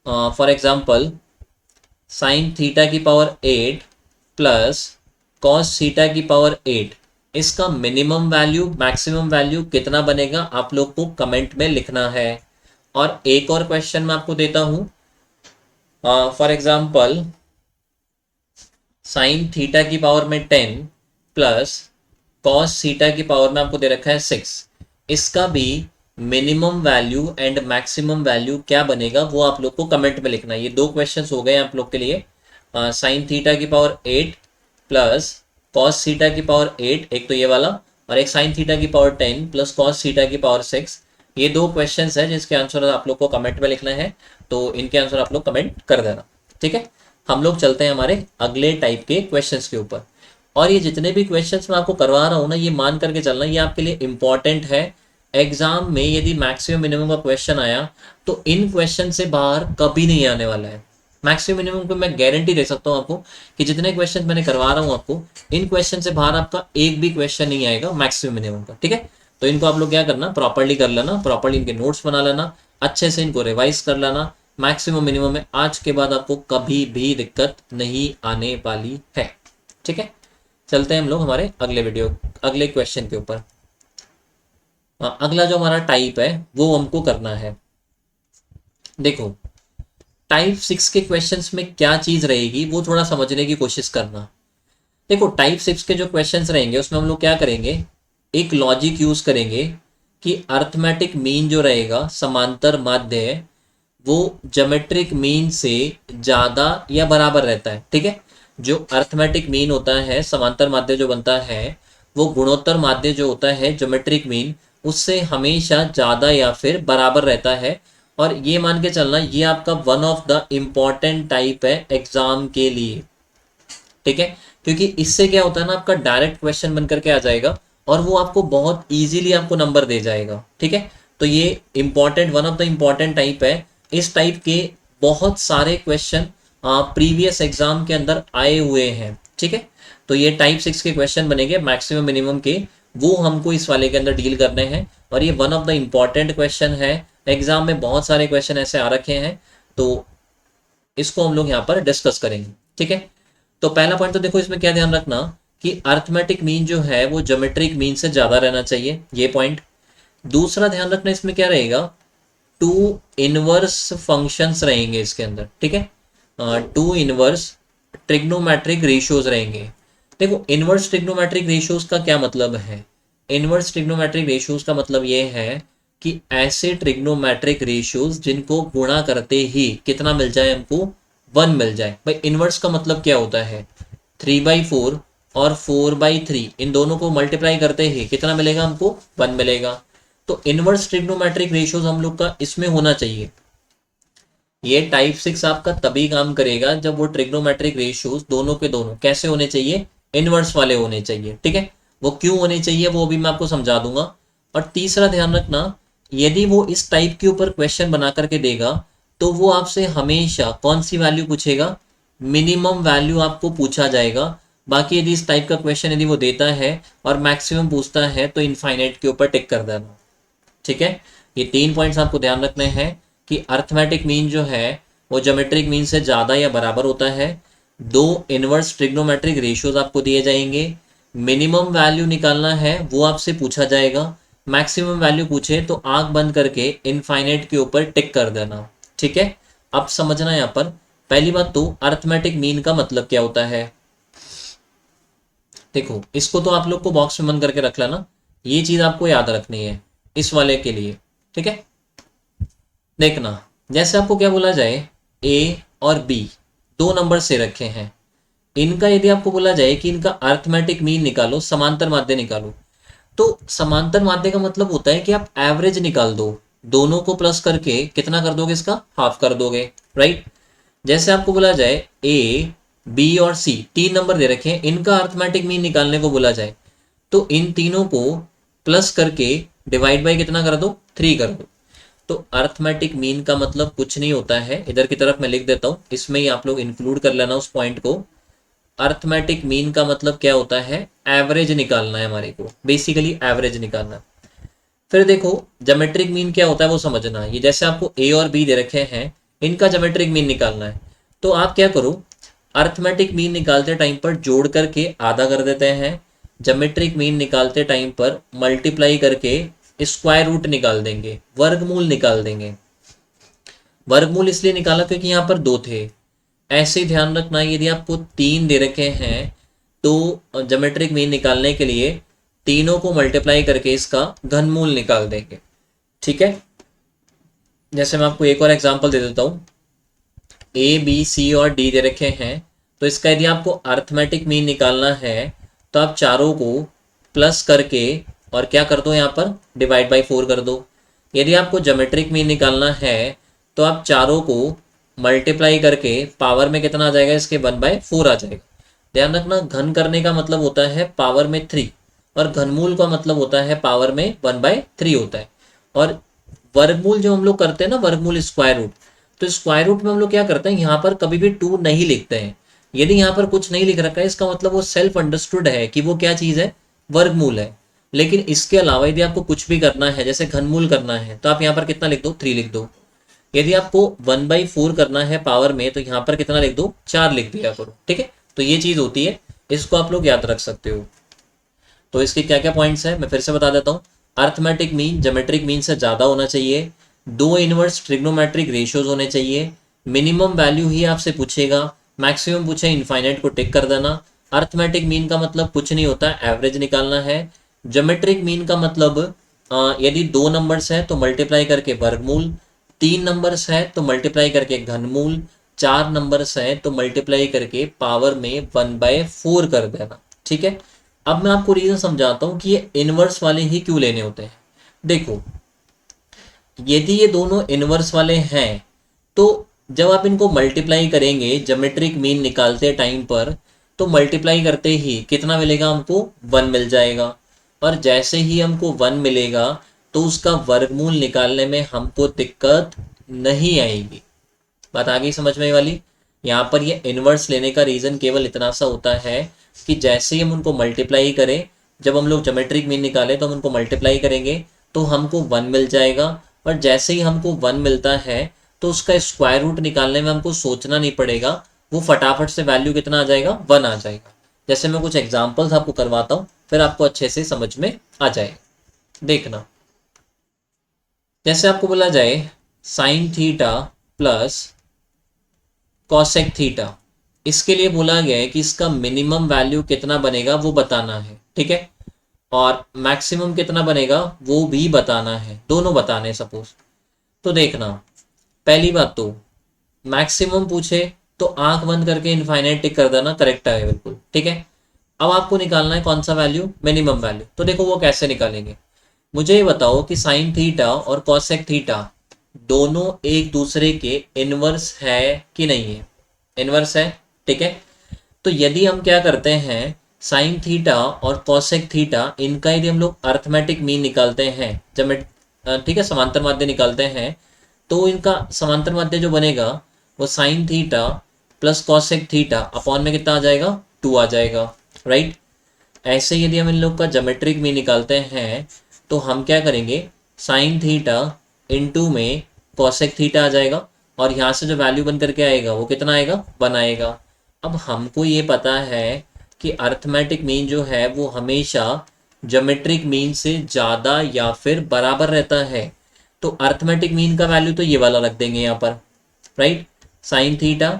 फॉर एग्जांपल साइन थीटा की पावर 8 प्लस कॉस थीटा की पावर 8, इसका मिनिमम वैल्यू मैक्सिमम वैल्यू कितना बनेगा आप लोग को कमेंट में लिखना है। और एक और क्वेश्चन मैं आपको देता हूँ, फॉर एग्जाम्पल साइन थीटा की पावर में 10 प्लस कॉस थीटा की पावर में आपको दे रखा है 6, इसका भी minimum value and maximum value क्या बनेगा वो आप लोग को कमेंट में लिखना है। ये दो क्वेश्चंस हो गए आप लोग के लिए, साइन थीटा की पावर 8 प्लस कॉस थीटा की पावर 8, एक तो ये वाला, और एक साइन थीटा की पावर 10 प्लस कॉस थीटा की पावर 6। ये दो क्वेश्चंस है जिसके आंसर आप लोग को कमेंट में लिखना है, तो इनके आंसर आप लोग कमेंट कर देना, ठीक है। हम लोग चलते हैं हमारे अगले टाइप के क्वेश्चंस के ऊपर। और ये जितने भी क्वेश्चंस मैं आपको करवा रहा हूँ ना, ये मान करके चलना, ये आपके लिए इंपॉर्टेंट है। एग्जाम में यदि मैक्सिमम मिनिमम का क्वेश्चन आया तो इन क्वेश्चन से बाहर कभी नहीं आने वाला है। मैक्सिमम मिनिमम को मैं गारंटी दे सकता हूँ आपको कि जितने क्वेश्चन मैंने करवा रहा हूँ आपको, इन क्वेश्चन से बाहर आपका एक भी क्वेश्चन नहीं आएगा मैक्सिमम मिनिमम का, ठीक है। तो इनको आप लोग क्या करना, प्रॉपर्ली कर लेना, प्रॉपर्ली इनके नोट्स बना लेना, अच्छे से इनको रिवाइज कर लेना। मैक्सिमम मिनिमम में आज के बाद आपको कभी भी दिक्कत नहीं आने वाली है, ठीक है। चलते हैं हम लोग हमारे अगले क्वेश्चन के ऊपर। अगला जो हमारा टाइप है वो हमको करना है, देखो टाइप 6 के क्वेश्चंस में क्या चीज रहेगी वो थोड़ा समझने की कोशिश करना। देखो टाइप 6 के जो क्वेश्चंस रहेंगे उसमें हम लोग क्या करेंगे, एक लॉजिक यूज करेंगे कि अर्थमेटिक मीन जो रहेगा, समांतर माध्य है, वो ज्योमेट्रिक मीन से ज्यादा या बराबर रहता है, ठीक है। जो अर्थमेटिक मीन होता है, समांतर माध्य जो बनता है, वो गुणोत्तर माध्य जो होता है ज्योमेट्रिक मीन, उससे हमेशा ज्यादा या फिर बराबर रहता है। और ये मान के चलना, ये आपका one of the important type है एग्जाम के लिए, ठीक है। क्योंकि इससे क्या होता है ना, आपका डायरेक्ट क्वेश्चन बन करके आ जाएगा और वो आपको बहुत इजीली आपको नंबर दे जाएगा, ठीक है। तो ये important, one of the important type है। इस टाइप के बहुत सारे क्वेश्चन प्रीवियस एग्जाम के अंदर आए हुए हैं, ठीक है, तो ये टाइप 6 के क्वेश्चन बनेंगे मैक्सिमम मिनिमम के, वो हमको इस वाले के अंदर डील करने हैं। और ये one of the important question है, एग्जाम में बहुत सारे क्वेश्चन ऐसे आ रखे हैं, तो इसको हम लोग यहाँ पर डिस्कस करेंगे। ठीक है, तो पहला पॉइंट तो देखो, इसमें क्या ध्यान रखना कि अर्थमेटिक मीन जो है वो ज्योमेट्रिक मीन से ज़्यादा रहना चाहिए, ये पॉइंट। दूसरा ध्यान रखना इसमें क्या रहेगा, टू इनवर्स फंक्शंस रहेंगे इसके अंदर। ठीक है, टू इनवर्स ट्रिग्नोमेट्रिक रेशियोज रहेंगे। देखो, इनवर्स ट्रिग्नोमेट्रिक रेशियोज का क्या मतलब है, इनवर्स ट्रिग्नोमेट्रिक रेशियोज का मतलब ये है कि ऐसे ट्रिग्नोमेट्रिक रेशियोज जिनको गुणा करते ही कितना मिल जाए हमको, 1 मिल जाए। भाई इनवर्स का मतलब क्या होता है, 3/4 और 4/3 इन दोनों को मल्टीप्लाई करते ही कितना मिलेगा हमको, 1 मिलेगा। तो इनवर्स ट्रिग्नोमेट्रिक रेशियोज हम लोग का इसमें होना चाहिए। ये टाइप 6 आपका तभी काम करेगा जब वो ट्रिग्नोमेट्रिक रेशियोज दोनों के दोनों कैसे होने चाहिए, इनवर्स वाले होने चाहिए। ठीक है, वो क्यों होने चाहिए वो अभी मैं आपको समझा दूंगा। और तीसरा ध्यान रखना, यदि वो इस टाइप के ऊपर क्वेश्चन बना करके देगा तो वो आपसे हमेशा कौन सी वैल्यू पूछेगा, मिनिमम वैल्यू आपको पूछा जाएगा। बाकी यदि इस टाइप का क्वेश्चन यदि वो देता है और मैक्सिमम पूछता है तो इनफाइनाइट के ऊपर टिक कर देना। ठीक है, ये 3 पॉइंट्स आपको ध्यान रखने हैं कि अर्थमेटिक मीन जो है वो ज्योमेट्रिक मीन से ज़्यादा या बराबर होता है। 2 इनवर्स ट्रिग्नोमेट्रिक रेशियोज आपको दिए जाएंगे, मिनिमम वैल्यू निकालना है वो आपसे पूछा जाएगा, मैक्सिमम वैल्यू पूछे तो आंख बंद करके इनफाइनाइट के ऊपर टिक कर देना। ठीक है, अब समझना यहाँ पर पहली बात तो अर्थमेटिक मीन का मतलब क्या होता है। देखो, इसको तो आप लोग को बॉक्स में बंद करके रख लेना, ये चीज आपको याद रखनी है इस वाले के लिए। ठीक है, देखना जैसे आपको क्या बोला जाए, ए और बी 2 नंबर से रखे हैं, इनका यदि आपको बोला जाए कि इनका अर्थमेटिक मीन निकालो, समांतर माध्य निकालो, तो समांतर माध्य का मतलब होता है कि आप एवरेज निकाल दो, दोनों को प्लस करके कितना कर दोगे, इसका हाफ कर दोगे। राइट, जैसे आपको बोला जाए ए बी और सी 3 नंबर दे रखे हैं, इनका अर्थमेटिक मीन निकालने को बोला जाए तो इन तीनों को प्लस करके डिवाइड बाई कितना कर दो, 3 कर दो। तो अर्थमेटिक मीन का मतलब कुछ नहीं होता है, इधर की तरफ मैं लिख देता हूँ, इसमें ही आप लोग इंक्लूड कर लेना उस पॉइंट को। अर्थमेटिक मीन का मतलब क्या होता है, एवरेज निकालना है हमारे को, बेसिकली एवरेज निकालना। फिर देखो ज्योमेट्रिक मीन क्या होता है वो समझना, ये जैसे आपको ए और बी दे रखे हैं, इनका ज्योमेट्रिक मीन निकालना है तो आप क्या करो, अर्थमेटिक मीन निकालते टाइम पर जोड़ करके आधा कर देते हैं, ज्योमेट्रिक मीन निकालते टाइम पर मल्टीप्लाई करके स्क्वायर रूट निकाल देंगे, वर्गमूल निकाल देंगे। वर्गमूल इसलिए निकाला क्योंकि यहाँ पर 2 थे। ऐसे ही ध्यान रखना, यदि आपको 3 दे रखे हैं तो ज्योमेट्रिक मीन निकालने के लिए तीनों को मल्टीप्लाई करके इसका घनमूल निकाल देंगे। ठीक है, जैसे मैं आपको एक और एग्जांपल दे देता हूँ, ए बी सी और डी दे रखे हैं, तो इसका यदि आपको अर्थमेटिक मीन निकालना है तो आप चारों को प्लस करके और क्या कर दो, यहाँ पर डिवाइड बाई 4 कर दो। यदि आपको ज्योमेट्रिक मीन निकालना है तो आप चारों को मल्टीप्लाई करके पावर में कितना आ जाएगा, इसके 1/4 आ जाएगा। ध्यान रखना, घन करने का मतलब होता है पावर में 3 और घनमूल का मतलब होता है पावर में 1/3 होता है। और वर्गमूल जो हम लोग करते हैं ना, वर्गमूल स्क्वायर रूट, तो स्क्वायर रूट में हम लोग क्या करते हैं, यहाँ पर कभी भी 2 नहीं लिखते हैं। यदि यहाँ पर कुछ नहीं लिख रखा है इसका मतलब वो सेल्फ अंडरस्टूड है कि वो क्या चीज़ है, वर्गमूल है। लेकिन इसके अलावा यदि आपको कुछ भी करना है, जैसे घनमूल करना है, तो आप यहाँ पर कितना लिख दो, 3 लिख दो। यदि आपको 1/4 करना है पावर में तो यहाँ पर कितना लिख दो, 4 लिख दिया करो। ठीक है, तो ये चीज़ होती है, इसको आप लोग याद रख सकते हो। तो इसके क्या क्या पॉइंट्स हैं मैं फिर से बता देता हूँ। अर्थमेटिक मीन ज्योमेट्रिक मीन से ज़्यादा होना चाहिए, 2 इनवर्स ट्रिग्नोमेट्रिक रेशियोज होने चाहिए, मिनिमम वैल्यू ही आपसे पूछेगा, मैक्सिमम पूछे इनफाइनाइट को टिक कर देना। अर्थमेटिक मीन का मतलब कुछ नहीं होता, एवरेज निकालना है। ज्योमेट्रिक मीन का मतलब यदि 2 नंबर्स है तो मल्टीप्लाई करके वर्गमूल, 3 नंबर्स है तो मल्टीप्लाई करके घनमूल, 4 नंबर्स है तो मल्टीप्लाई करके पावर में 1/4 कर देना। ठीक है, अब मैं आपको रीजन समझाता हूँ कि ये इनवर्स वाले ही क्यों लेने होते हैं। देखो, यदि ये दोनों इनवर्स वाले हैं तो जब आप इनको मल्टीप्लाई करेंगे ज्योमेट्रिक मीन निकालते टाइम पर, तो मल्टीप्लाई करते ही कितना मिलेगा हमको, 1 मिल जाएगा। और जैसे ही हमको 1 मिलेगा तो उसका वर्गमूल निकालने में हमको दिक्कत नहीं आएगी। बात आ गई समझ में वाली। यहाँ पर ये इन्वर्स लेने का रीज़न केवल इतना सा होता है कि जैसे ही हम उनको मल्टीप्लाई करें, जब हम लोग ज्योमेट्रिक मीन निकालें तो हम उनको मल्टीप्लाई करेंगे तो हमको 1 मिल जाएगा, और जैसे ही हमको 1 मिलता है तो उसका स्क्वायर रूट निकालने में हमको सोचना नहीं पड़ेगा, वो फटाफट से वैल्यू कितना आ जाएगा, 1 आ जाएगा। जैसे मैं कुछ एग्जांपल्स आपको करवाता हूँ, फिर आपको अच्छे से समझ में आ जाएगा। देखना, जैसे आपको बोला जाए sign theta plus cosec theta, इसके लिए बोला गया है कि इसका मिनिमम वैल्यू कितना बनेगा वो बताना है, ठीक है, और मैक्सिमम कितना बनेगा वो भी बताना है, दोनों बताने सपोज। तो देखना, पहली बात तो मैक्सिमम पूछे तो आंख बंद करके इनफाइनाइट टिक कर देना, करेक्ट है बिल्कुल, ठीक है। अब आपको निकालना है कौन सा वैल्यू, मिनिमम वैल्यू। तो देखो वो कैसे निकालेंगे, मुझे ये बताओ कि साइन थीटा और कॉसेक थीटा दोनों एक दूसरे के इनवर्स है कि नहीं है, इनवर्स है, ठीक है। तो यदि हम क्या करते हैं, साइन थीटा और कॉसेक थीटा, इनका यदि हम लोग अर्थमेटिक मीन निकालते हैं, जब मैं ठीक है समांतर माध्य निकालते हैं, तो इनका समांतर माध्य जो बनेगा वो sign theta plus cosec theta upon में कितना आ जाएगा, 2 आ जाएगा, राइट। ऐसे यदि हम इन लोग का ज्योमेट्रिक मीन निकालते हैं तो हम क्या करेंगे, साइन थीटा इंटू में कॉसेक थीटा आ जाएगा, और यहाँ से जो वैल्यू बन करके आएगा वो कितना आएगा, 1 आएगा। अब हमको ये पता है कि अर्थमेटिक मीन जो है वो हमेशा ज्योमेट्रिक मीन से ज़्यादा या फिर बराबर रहता है, तो अर्थमेटिक मीन का वैल्यू तो ये वाला रख देंगे यहाँ पर, right. Sine theta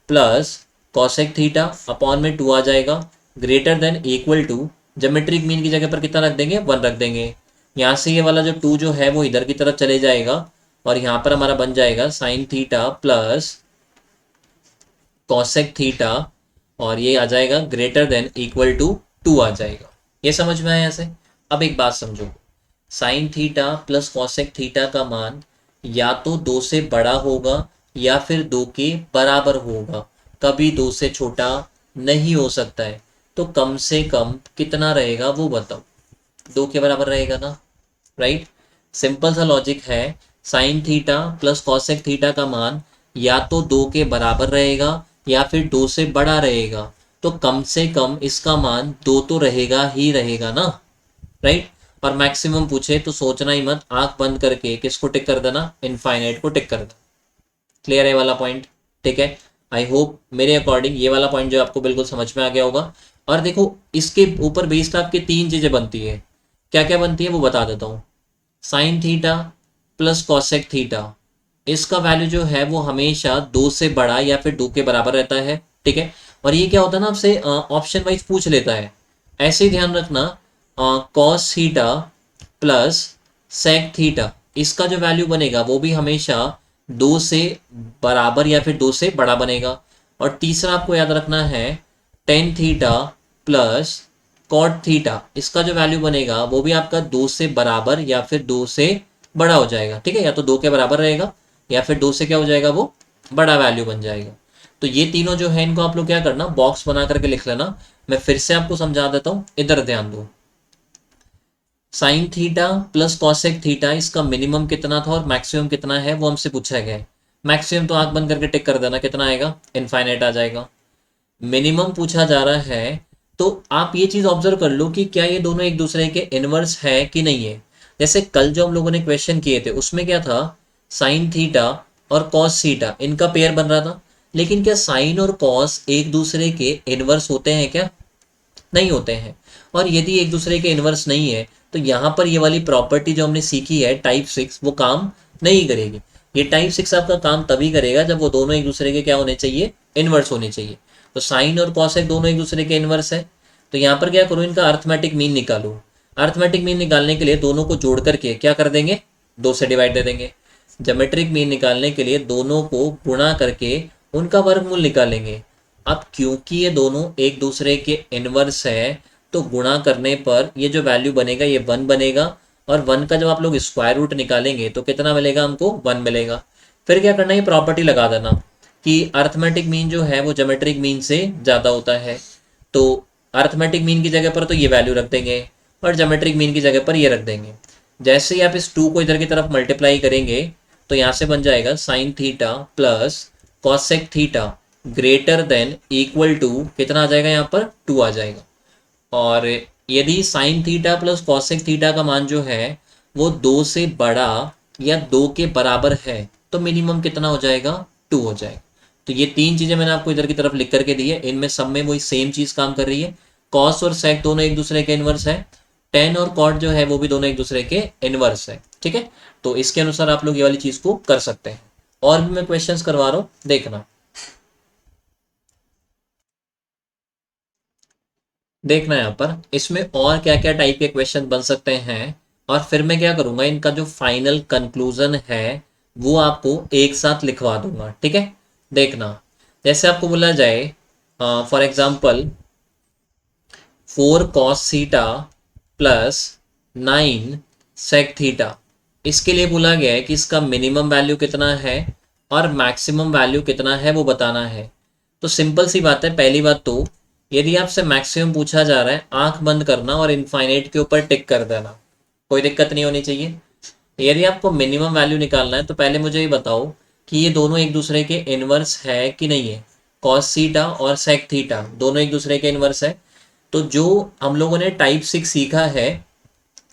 plus cosec theta upon में 2 आ जाएगा, greater than equal to, geometric mean की जगह पर कितना रख देंगे, 1 रख देंगे। यहाँ से ये वाला जो 2 जो है वो इधर की तरफ चले जाएगा, और यहाँ पर हमारा बन जाएगा sine theta plus cosec theta, और ये आ जाएगा ग्रेटर देन इक्वल टू 2 आ जाएगा। ये समझ में आया ऐसे। अब एक बात समझो, sign theta plus cosec theta का मान या तो 2 से बड़ा होगा या फिर 2 के बराबर होगा, कभी 2 से छोटा नहीं हो सकता है। तो कम से कम कितना रहेगा वो बताओ, 2 के बराबर रहेगा ना, राइट। सिंपल सा लॉजिक है, sign theta plus cosec theta का मान या तो 2 के बराबर रहेगा या फिर 2 से बड़ा रहेगा, तो कम से कम इसका मान 2 तो रहेगा ही रहेगा ना, राइट। और मैक्सिमम पूछे तो सोचना ही मत, आंख बंद करके किसको टिक कर देना, इनफाइनाइट को टिक कर देना। क्लियर है वाला पॉइंट, ठीक है। आई होप मेरे अकॉर्डिंग ये वाला पॉइंट जो आपको बिल्कुल समझ में आ गया होगा। और देखो इसके ऊपर बेस्ड आपके 3 चीजें बनती है, क्या क्या बनती है वो बता देता हूँ। Sign theta plus cosec theta, इसका वैल्यू जो है वो हमेशा 2 से बड़ा या फिर 2 के बराबर रहता है, ठीक है। और ये क्या होता है ना, आपसे ऑप्शन वाइज पूछ लेता है, ऐसे ही ध्यान रखना। Cos theta plus sec theta, इसका जो वैल्यू बनेगा वो भी हमेशा 2 से बराबर या फिर 2 से बड़ा बनेगा। और तीसरा आपको याद रखना है, tan theta plus cot theta, इसका जो वैल्यू बनेगा वो भी आपका 2 से बराबर या फिर 2 से बड़ा हो जाएगा, ठीक है। या तो 2 के बराबर रहेगा या फिर 2 से क्या हो जाएगा, वो बड़ा वैल्यू बन जाएगा। तो ये तीनों जो है इनको आप लोग क्या करना, बॉक्स बना करके लिख लेना। मैं फिर से आपको समझा देता हूँ, इधर ध्यान दो। Sign theta plus cosec theta, इसका मिनिमम कितना था और मैक्सिमम कितना है वो हमसे पूछा गया है। मैक्सिमम तो आंख बंद करके टिक कर देना, कितना आएगा, इनफाइनाइट आ जाएगा। मिनिमम पूछा जा रहा है तो आप ये चीज ऑब्जर्व कर लो कि क्या ये दोनों एक दूसरे के इनवर्स है कि नहीं है। जैसे कल जो हम लोगों ने क्वेश्चन किए थे उसमें क्या था, साइन थीटा और कॉस थीटा इनका पेयर बन रहा था, लेकिन क्या साइन और कॉस एक दूसरे के इनवर्स होते हैं क्या, नहीं होते हैं। और यदि एक दूसरे के इनवर्स नहीं है तो यहाँ पर ये वाली प्रॉपर्टी जो हमने सीखी है टाइप 6 वो काम नहीं करेगी। ये टाइप 6 आपका काम तभी करेगा जब वो दोनों एक दूसरे के क्या होने चाहिए, इनवर्स होने चाहिए। तो साइन और कॉसेक दोनों एक दूसरे के इनवर्स है, तो यहाँ पर क्या करो, इनका अर्थमेटिक मीन निकालो। अर्थमेटिक मीन निकालने के लिए दोनों को जोड़ करके क्या कर देंगे, 2 से डिवाइड दे देंगे। ज्योमेट्रिक मीन निकालने के लिए दोनों को गुणा करके उनका वर्गमूल निकालेंगे। अब क्योंकि ये दोनों एक दूसरे के इनवर्स है तो गुणा करने पर ये जो वैल्यू बनेगा ये 1 बनेगा, और 1 का जब आप लोग स्क्वायर रूट निकालेंगे तो कितना मिलेगा, हमको 1 मिलेगा। फिर क्या करना है, ये प्रॉपर्टी लगा देना कि अर्थमेटिक मीन जो है वो ज्योमेट्रिक मीन से ज़्यादा होता है। तो अर्थमेटिक मीन की जगह पर तो ये वैल्यू रख देंगे और ज्योमेट्रिक मीन की जगह पर ये रख देंगे। जैसे ही आप इस 2 को इधर की तरफ मल्टीप्लाई करेंगे तो यहाँ से बन जाएगा sine theta plus cosec theta greater than equal to कितना आ जाएगा, यहाँ पर 2 आ जाएगा। और यदि sign theta plus cosec theta का मान जो है वो 2 से बड़ा या 2 के बराबर है तो मिनिमम कितना हो जाएगा, 2 हो जाएगा। तो ये तीन चीज़ें मैंने आपको इधर की तरफ लिख करके दी है, इनमें सब में वही सेम चीज़ काम कर रही है। कॉस और सेक दोनों एक दूसरे के इनवर्स है, टेन और कॉट जो है वो भी दोनों एक दूसरे के इनवर्स है। ठीक है, तो इसके अनुसार आप लोग ये वाली चीज़ को कर सकते हैं। और भी मैं क्वेश्चंस करवा रहा हूँ, देखना देखना यहाँ पर इसमें और क्या क्या टाइप के क्वेश्चन बन सकते हैं। और फिर मैं क्या करूँगा, इनका जो फाइनल कंक्लूजन है वो आपको एक साथ लिखवा दूंगा। ठीक है, देखना जैसे आपको बोला जाए for example 4 cos theta plus 9 sec theta, इसके लिए बोला गया है कि इसका मिनिमम वैल्यू कितना है और मैक्सिमम वैल्यू कितना है वो बताना है। तो सिंपल सी बात है, पहली बात तो यदि आपसे मैक्सिमम पूछा जा रहा है, आंख बंद करना और इनफाइनाइट के ऊपर टिक कर देना, कोई दिक्कत नहीं होनी चाहिए। यदि आपको मिनिमम वैल्यू निकालना है तो पहले मुझे ये बताओ कि ये दोनों एक दूसरे के इनवर्स है कि नहीं है। कॉस थीटा और सेक थीटा दोनों एक दूसरे के इनवर्स है। तो जो हम लोगों ने टाइप 6 सीखा है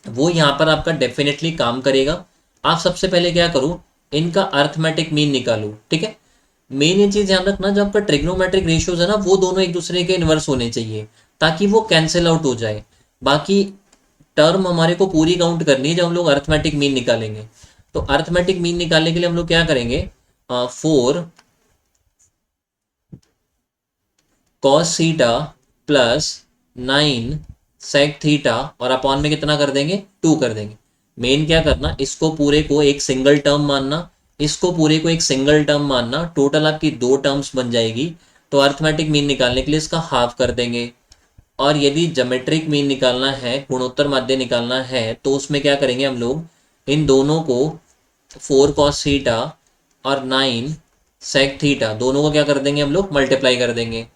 वो यहाँ पर आपका डेफिनेटली काम करेगा। आप सबसे पहले क्या करो, इनका अर्थमेटिक मीन निकालो। ठीक है, मेन ये चीज ध्यान रखना, जब आपका ट्रिग्नोमेट्रिक रेशियोज है ना वो दोनों एक दूसरे के इनवर्स होने चाहिए ताकि वो कैंसिल आउट हो जाए। बाकी टर्म हमारे को पूरी काउंट करनी है जब हम लोग अर्थमेटिक मीन निकालेंगे। तो अर्थमेटिक मीन निकालने के लिए हम लोग क्या करेंगे, 4 cos theta plus 9 sec theta और अपॉन में कितना कर देंगे, 2 कर देंगे। मेन क्या करना, इसको पूरे को एक सिंगल टर्म मानना, इसको पूरे को एक सिंगल टर्म मानना, टोटल आपकी 2 टर्म्स बन जाएगी। तो अर्थमेटिक मीन निकालने के लिए इसका हाफ कर देंगे। और यदि ज्योमेट्रिक मीन निकालना है, गुणोत्तर माध्य निकालना है, तो उसमें क्या करेंगे हम लोग, इन दोनों को 4 cos थीटा और 9 sec थीटा दोनों को क्या कर देंगे हम लोग, मल्टीप्लाई कर देंगे।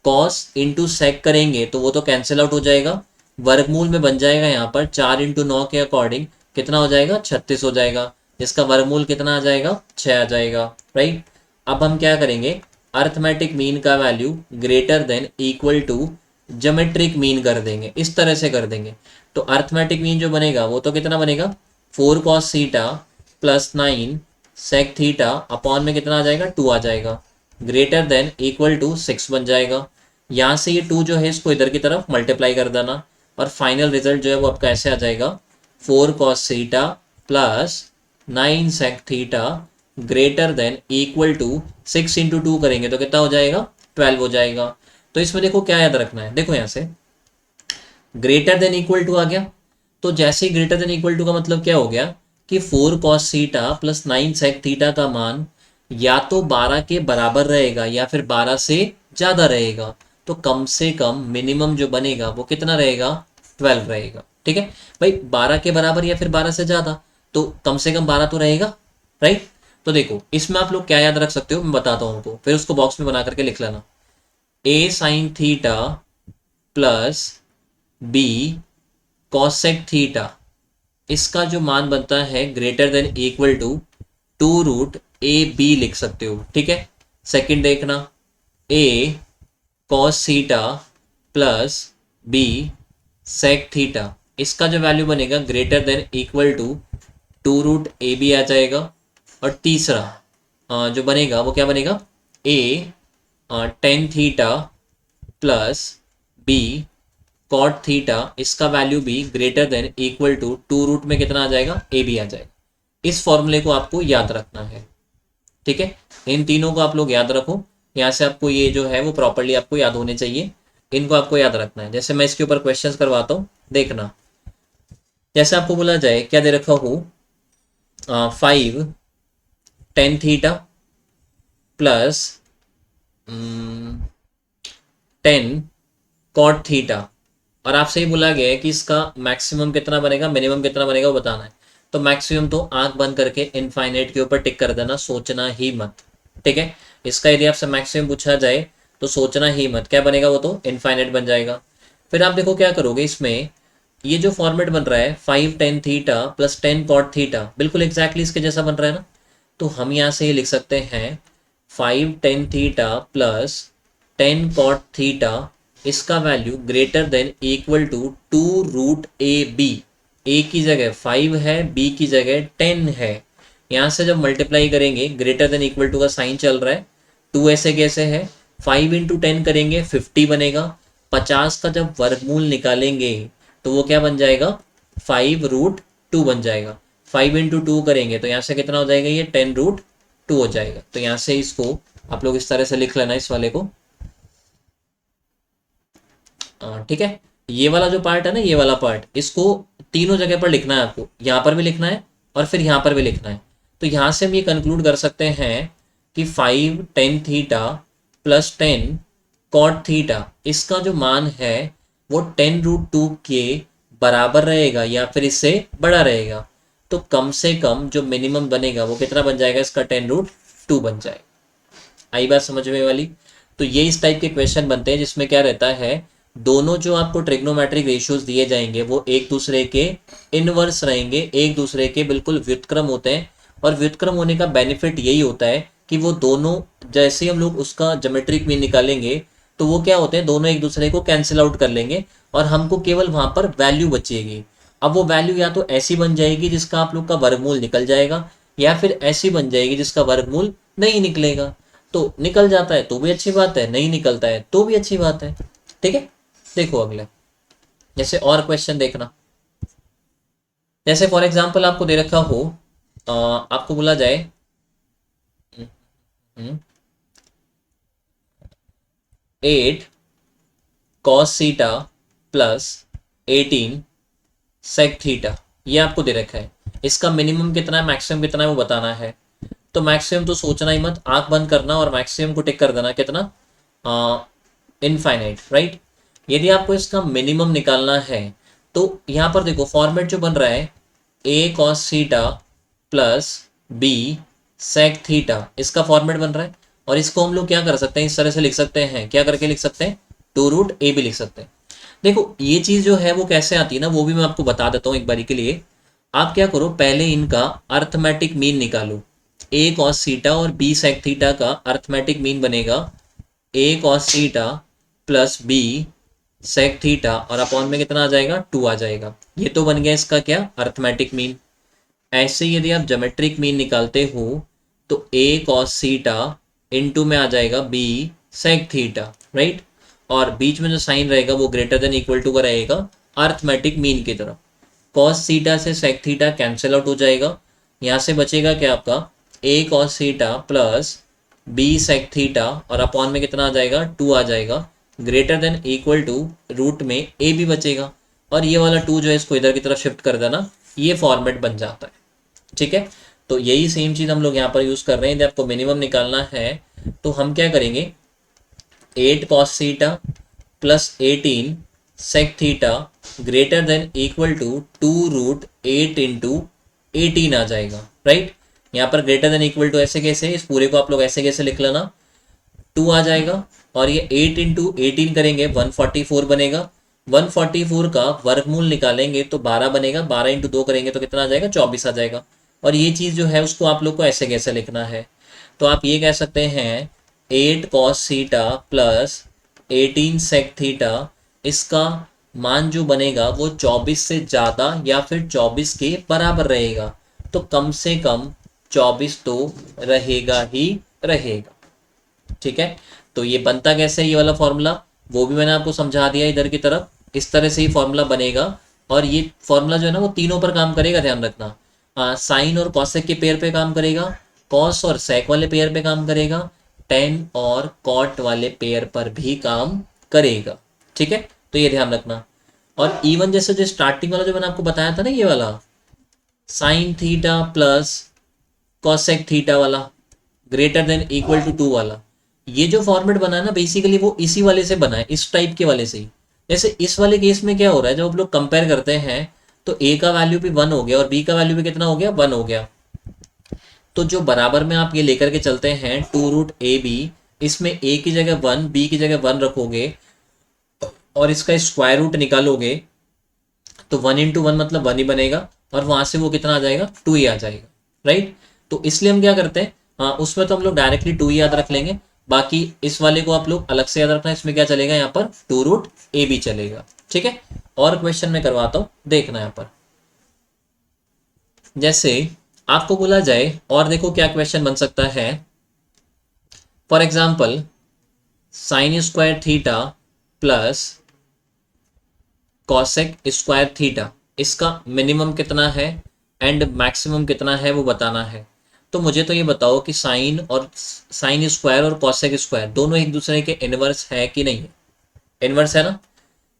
कॉस इंटू सेक करेंगे तो वो तो कैंसिल आउट हो जाएगा, वर्गमूल में बन जाएगा यहाँ पर 4 × 9 के अकॉर्डिंग कितना हो जाएगा, 36 हो जाएगा। इसका वर्गमूल कितना आ जाएगा, 6 आ जाएगा। राइट, अब हम क्या करेंगे, अर्थमेटिक मीन का value greater than equal to geometric mean कर देंगे, इस तरह से कर देंगे। तो अर्थमेटिक मीन जो बनेगा वो तो कितना बनेगा, 4 cos theta plus 9 sec theta upon में कितना आ जाएगा, 2 आ जाएगा, ग्रेटर देन इक्वल टू 6 बन जाएगा। यहाँ से ये 2 जो है इसको इधर की तरफ मल्टीप्लाई कर देना और फाइनल रिजल्ट जो है वो आपका ऐसे आ जाएगा, 4 cos theta plus 9 sec theta greater than equal to 6 × 2 करेंगे तो कितना हो जाएगा, 12 हो जाएगा। तो इसमें देखो क्या याद रखना है, देखो यहाँ से ग्रेटर देन इक्वल टू आ गया, तो जैसे ही ग्रेटर देन इक्वल टू का मतलब क्या हो गया कि 4 cos theta plus 9 sec theta का मान या तो 12 के बराबर रहेगा या फिर 12 से ज़्यादा रहेगा। तो कम से कम मिनिमम जो बनेगा वो कितना रहेगा, 12 रहेगा। ठीक है भाई, 12 के बराबर या फिर 12 से ज़्यादा, तो कम से कम 12 तो रहेगा। राइट, तो देखो इसमें आप लोग क्या याद रख सकते हो मैं बताता हूँ उनको, फिर उसको बॉक्स में बना करके लिख लेना। A sine theta plus B cosec theta, इसका जो मान बनता है greater than equal to 2√AB लिख सकते हो। ठीक है, सेकंड देखना, A cos theta plus B sec theta, इसका जो वैल्यू बनेगा greater than equal to 2√AB आ जाएगा। और तीसरा जो बनेगा वो क्या बनेगा, A tan theta plus B cot theta, इसका वैल्यू भी greater than equal to 2 root में कितना आ जाएगा, ए बी आ जाएगा। इस फॉर्मूले को आपको याद रखना है। ठीक है, इन तीनों को आप लोग याद रखो, यहाँ से आपको ये जो है वो प्रॉपरली आपको याद होने चाहिए, इनको आपको याद रखना है। जैसे मैं इसके ऊपर क्वेश्चंस करवाता हूँ, देखना जैसे आपको बोला जाए क्या दे रखा हो, 5 tan theta plus 10 cot theta, और आपसे ही बोला गया है कि इसका मैक्सिमम कितना बनेगा, मिनिमम कितना बनेगा वो बताना है। तो मैक्सिमम तो आंख बंद करके इनफाइनाइट के ऊपर टिक कर देना, सोचना ही मत। ठीक है, इसका यदि आपसे मैक्सिमम पूछा जाए तो सोचना ही मत, क्या बनेगा वो तो इनफाइनाइट बन जाएगा। फिर आप देखो क्या करोगे, इसमें ये जो फॉर्मेट बन रहा है 5 tan theta plus 10 cot theta, बिल्कुल एग्जैक्टली इसके जैसा बन रहा है ना। तो हम यहाँ से ये लिख सकते हैं 5 tan theta plus 10 cot theta, इसका value greater than equal to 2√ab। A की जगह 5 है, बी की जगह 10 है। यहाँ से जब मल्टीप्लाई करेंगे, ग्रेटर देन इक्वल टू का साइन चल रहा है, 2 ऐसे कैसे है, 5 इंटू 10 करेंगे 50 बनेगा। 50 का जब वर्गमूल निकालेंगे तो वो क्या बन जाएगा, 5√2 बन जाएगा। 5 इंटू 2 करेंगे तो यहाँ से कितना हो जाएगा, ये 10√2 हो जाएगा। तो यहाँ से इसको आप लोग इस तरह से लिख लेना इस वाले को। ठीक है, ये वाला जो पार्ट है ना, ये वाला पार्ट, इसको तीनों जगह पर लिखना है आपको, यहाँ पर भी लिखना है और फिर यहाँ पर भी लिखना है। तो यहाँ से हम ये कंक्लूड कर सकते हैं कि 5 tan theta plus 10 cot theta, इसका जो मान है वो 10√2 के बराबर रहेगा या फिर इससे बड़ा रहेगा। तो कम से कम जो मिनिमम बनेगा वो कितना बन जाएगा, इसका 10√2 बन जाएगा। आई बात समझ में वाली। तो ये इस टाइप के क्वेश्चन बनते हैं जिसमें क्या रहता है, दोनों जो आपको ट्रिग्नोमेट्रिक रेशियोज दिए जाएंगे वो एक दूसरे के इनवर्स रहेंगे, एक दूसरे के बिल्कुल व्युत्क्रम होते हैं। और व्युत्क्रम होने का बेनिफिट यही होता है कि वो दोनों, जैसे ही हम लोग उसका ज्योमेट्रिक मीन निकालेंगे तो वो क्या होते हैं, दोनों एक दूसरे को कैंसिल आउट कर लेंगे और हमको केवल वहां पर वैल्यू बचेगी। अब वो वैल्यू या तो ऐसी बन जाएगी जिसका आप लोग का वर्गमूल निकल जाएगा, या फिर ऐसी बन जाएगी जिसका वर्गमूल नहीं निकलेगा। तो निकल जाता है तो भी अच्छी बात है, नहीं निकलता है तो भी अच्छी बात है। ठीक है, देखो अगले जैसे और क्वेश्चन देखना। जैसे फॉर एग्जांपल आपको दे रखा हो, आपको बोला जाए 8 cos theta plus 18 sec theta, ये आपको दे रखा है। इसका मिनिमम कितना है, मैक्सिमम कितना है वो बताना है। तो मैक्सिमम तो सोचना ही मत, आंख बंद करना और मैक्सिमम को टिक कर देना, कितना, इनफाइनाइट, राइट। यदि आपको इसका मिनिमम निकालना है तो यहाँ पर देखो फॉर्मेट जो बन रहा है, a cos theta plus b sec theta, इसका फॉर्मेट बन रहा है। और इसको हम लोग क्या कर सकते हैं, इस तरह से लिख सकते हैं, क्या करके लिख सकते हैं, 2√a भी लिख सकते हैं। देखो ये चीज जो है वो कैसे आती है ना, वो भी मैं आपको बता देता हूँ एक बारी के लिए। आप क्या करो, पहले इनका अर्थमेटिक मीन निकालो। a cos थीटा और b sec थीटा का अर्थमेटिक मीन बनेगा a cos theta plus b sec theta, और अपॉन में कितना आ जाएगा, 2 आ जाएगा। ये तो बन गया इसका क्या, अर्थमेटिक मीन। ऐसे यदि आप ज्योमेट्रिक मीन निकालते हो तो a cos थीटा इनटू में आ जाएगा b sec थीटा, राइट। और बीच में जो साइन रहेगा वो ग्रेटर देन इक्वल टू का रहेगा अर्थमेटिक मीन की तरफ। cos थीटा से sec थीटा कैंसिल आउट हो जाएगा, यहाँ से बचेगा क्या आपका, a cos theta plus b sec theta, और अपॉन में कितना आ जाएगा, 2 आ जाएगा, greater than equal to root में a भी बचेगा। और ये वाला 2 जो है इसको इधर की तरफ शिफ्ट कर देना, ये फॉर्मेट बन जाता है। ठीक है, तो यही सेम चीज हम लोग यहाँ पर यूज कर रहे हैं। यदि आपको मिनिमम निकालना है तो हम क्या करेंगे, 8 cos theta plus 18 sec theta greater than equal to 2√8 into 18 आ जाएगा, राइट। यहाँ पर ग्रेटर देन इक्वल टू ऐसे कैसे, इस पूरे को आप लोग ऐसे कैसे लिख लेना, 2 आ जाएगा। और ये 8 इंटू 18 करेंगे 144 बनेगा। 144 का वर्गमूल निकालेंगे तो 12 बनेगा, 12 इंटू 2 करेंगे तो कितना आ जाएगा, 24 आ जाएगा। और ये चीज़ जो है उसको आप लोग को ऐसे कैसे लिखना है, तो आप ये कह सकते हैं 8 cos theta plus 18 sec theta, इसका मान जो बनेगा वो 24 से ज़्यादा या फिर 24 के बराबर रहेगा। तो कम से कम 24 तो रहेगा ही रहेगा। ठीक है, तो ये बनता कैसे है, ये वाला फॉर्मूला वो भी मैंने आपको समझा दिया इधर की तरफ, इस तरह से ही फॉर्मूला बनेगा। और ये फॉर्मूला जो है ना वो तीनों पर काम करेगा, ध्यान रखना। साइन और कॉसेक के पेयर पे काम करेगा, कॉस और सेक वाले पेयर पे काम करेगा, टेन और कॉट वाले पेयर पर भी काम करेगा। ठीक है, तो ये ध्यान रखना। और इवन जैसे जो स्टार्टिंग वाला जो मैंने आपको बताया था ना, ये वाला sign theta plus cosec theta वाला ग्रेटर देन इक्वल टू 2 वाला, ये जो फॉर्मेट बना है ना बेसिकली वो इसी वाले से बना है, इस टाइप के वाले से ही। जैसे इस वाले केस में क्या हो रहा है, जब आप लोग कंपेयर करते हैं तो a का वैल्यू भी 1 हो गया और b का वैल्यू भी कितना हो गया, 1 हो गया। तो जो बराबर में आप ये लेकर के चलते हैं 2√ab, इसमें a की जगह 1, b की जगह 1 रखोगे और इसका स्क्वायर रूट निकालोगे तो 1 इंटू 1 मतलब 1 ही बनेगा, और वहां से वो कितना आ जाएगा, 2 ही आ जाएगा, राइट। तो इसलिए हम क्या करते हैं, हाँ, उसमें तो हम लोग डायरेक्टली 2 ही याद रख लेंगे। बाकी इस वाले को आप लोग अलग से याद रखना, इसमें क्या चलेगा, यहाँ पर 2√a भी चलेगा। ठीक है, और क्वेश्चन में करवाता हूँ, देखना यहाँ पर। जैसे आपको बोला जाए, और देखो क्या क्वेश्चन बन सकता है। For example sign square theta plus cosec square theta, इसका मिनिमम कितना है एंड मैक्सिमम कितना है वो बताना है। तो मुझे तो ये बताओ कि साइन स्क्वायर और कॉसेक स्क्वायर दोनों एक दूसरे के इनवर्स है कि नहीं है। इनवर्स है ना,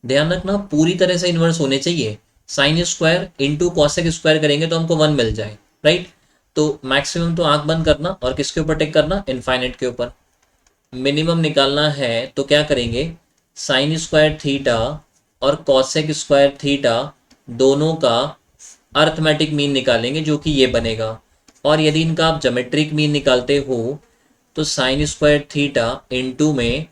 ध्यान रखना पूरी तरह से इनवर्स होने चाहिए। Sine square into cosec square करेंगे तो हमको 1 मिल जाए, राइट। तो मैक्सिमम तो आंख बंद करना और किसके ऊपर टिक करना, इनफाइनाइट के ऊपर। मिनिमम निकालना है तो क्या करेंगे, साइन स्क्वायर थीटा और कॉसेक स्क्वायर थीटा दोनों का अर्थमेटिक मीन निकालेंगे, जो कि ये बनेगा। और यदि इनका आप ज्योमेट्रिक मीन निकालते हो तो साइन स्क्वायर थीटा इंटू में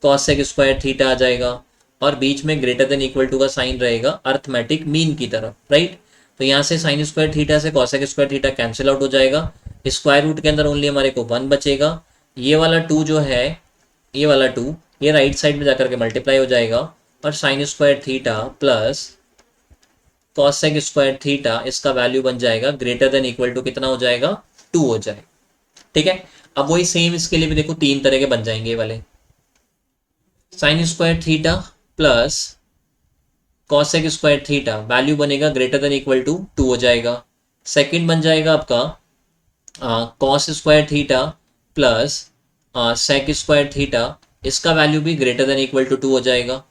कॉसेक स्क्वायर थीटा आ जाएगा, और बीच में ग्रेटर देन इक्वल टू का साइन रहेगा अर्थमेटिक मीन की तरफ, राइट। तो यहाँ से साइन स्क्वायर थीटा से cosec square theta cancel out हो जाएगा। स्क्वायर रूट के अंदर ओनली हमारे को 1 बचेगा। ये वाला 2 जो है, ये वाला 2 ये राइट साइड में जाकर के मल्टीप्लाई हो जाएगा, और sign square theta plus cosec square theta इसका वैल्यू बन जाएगा ग्रेटर देन इक्वल टू कितना हो जाएगा, 2 हो जाएगा। ठीक है, अब वही सेम इसके लिए भी देखो 3 तरह के बन जाएंगे ये वाले। Sine square theta plus cosec square theta value बनेगा ग्रेटर देन इक्वल टू 2 हो जाएगा। सेकंड बन जाएगा आपका cos square theta plus sec square theta, इसका वैल्यू भी ग्रेटर देन इक्वल टू 2 हो जाएगा।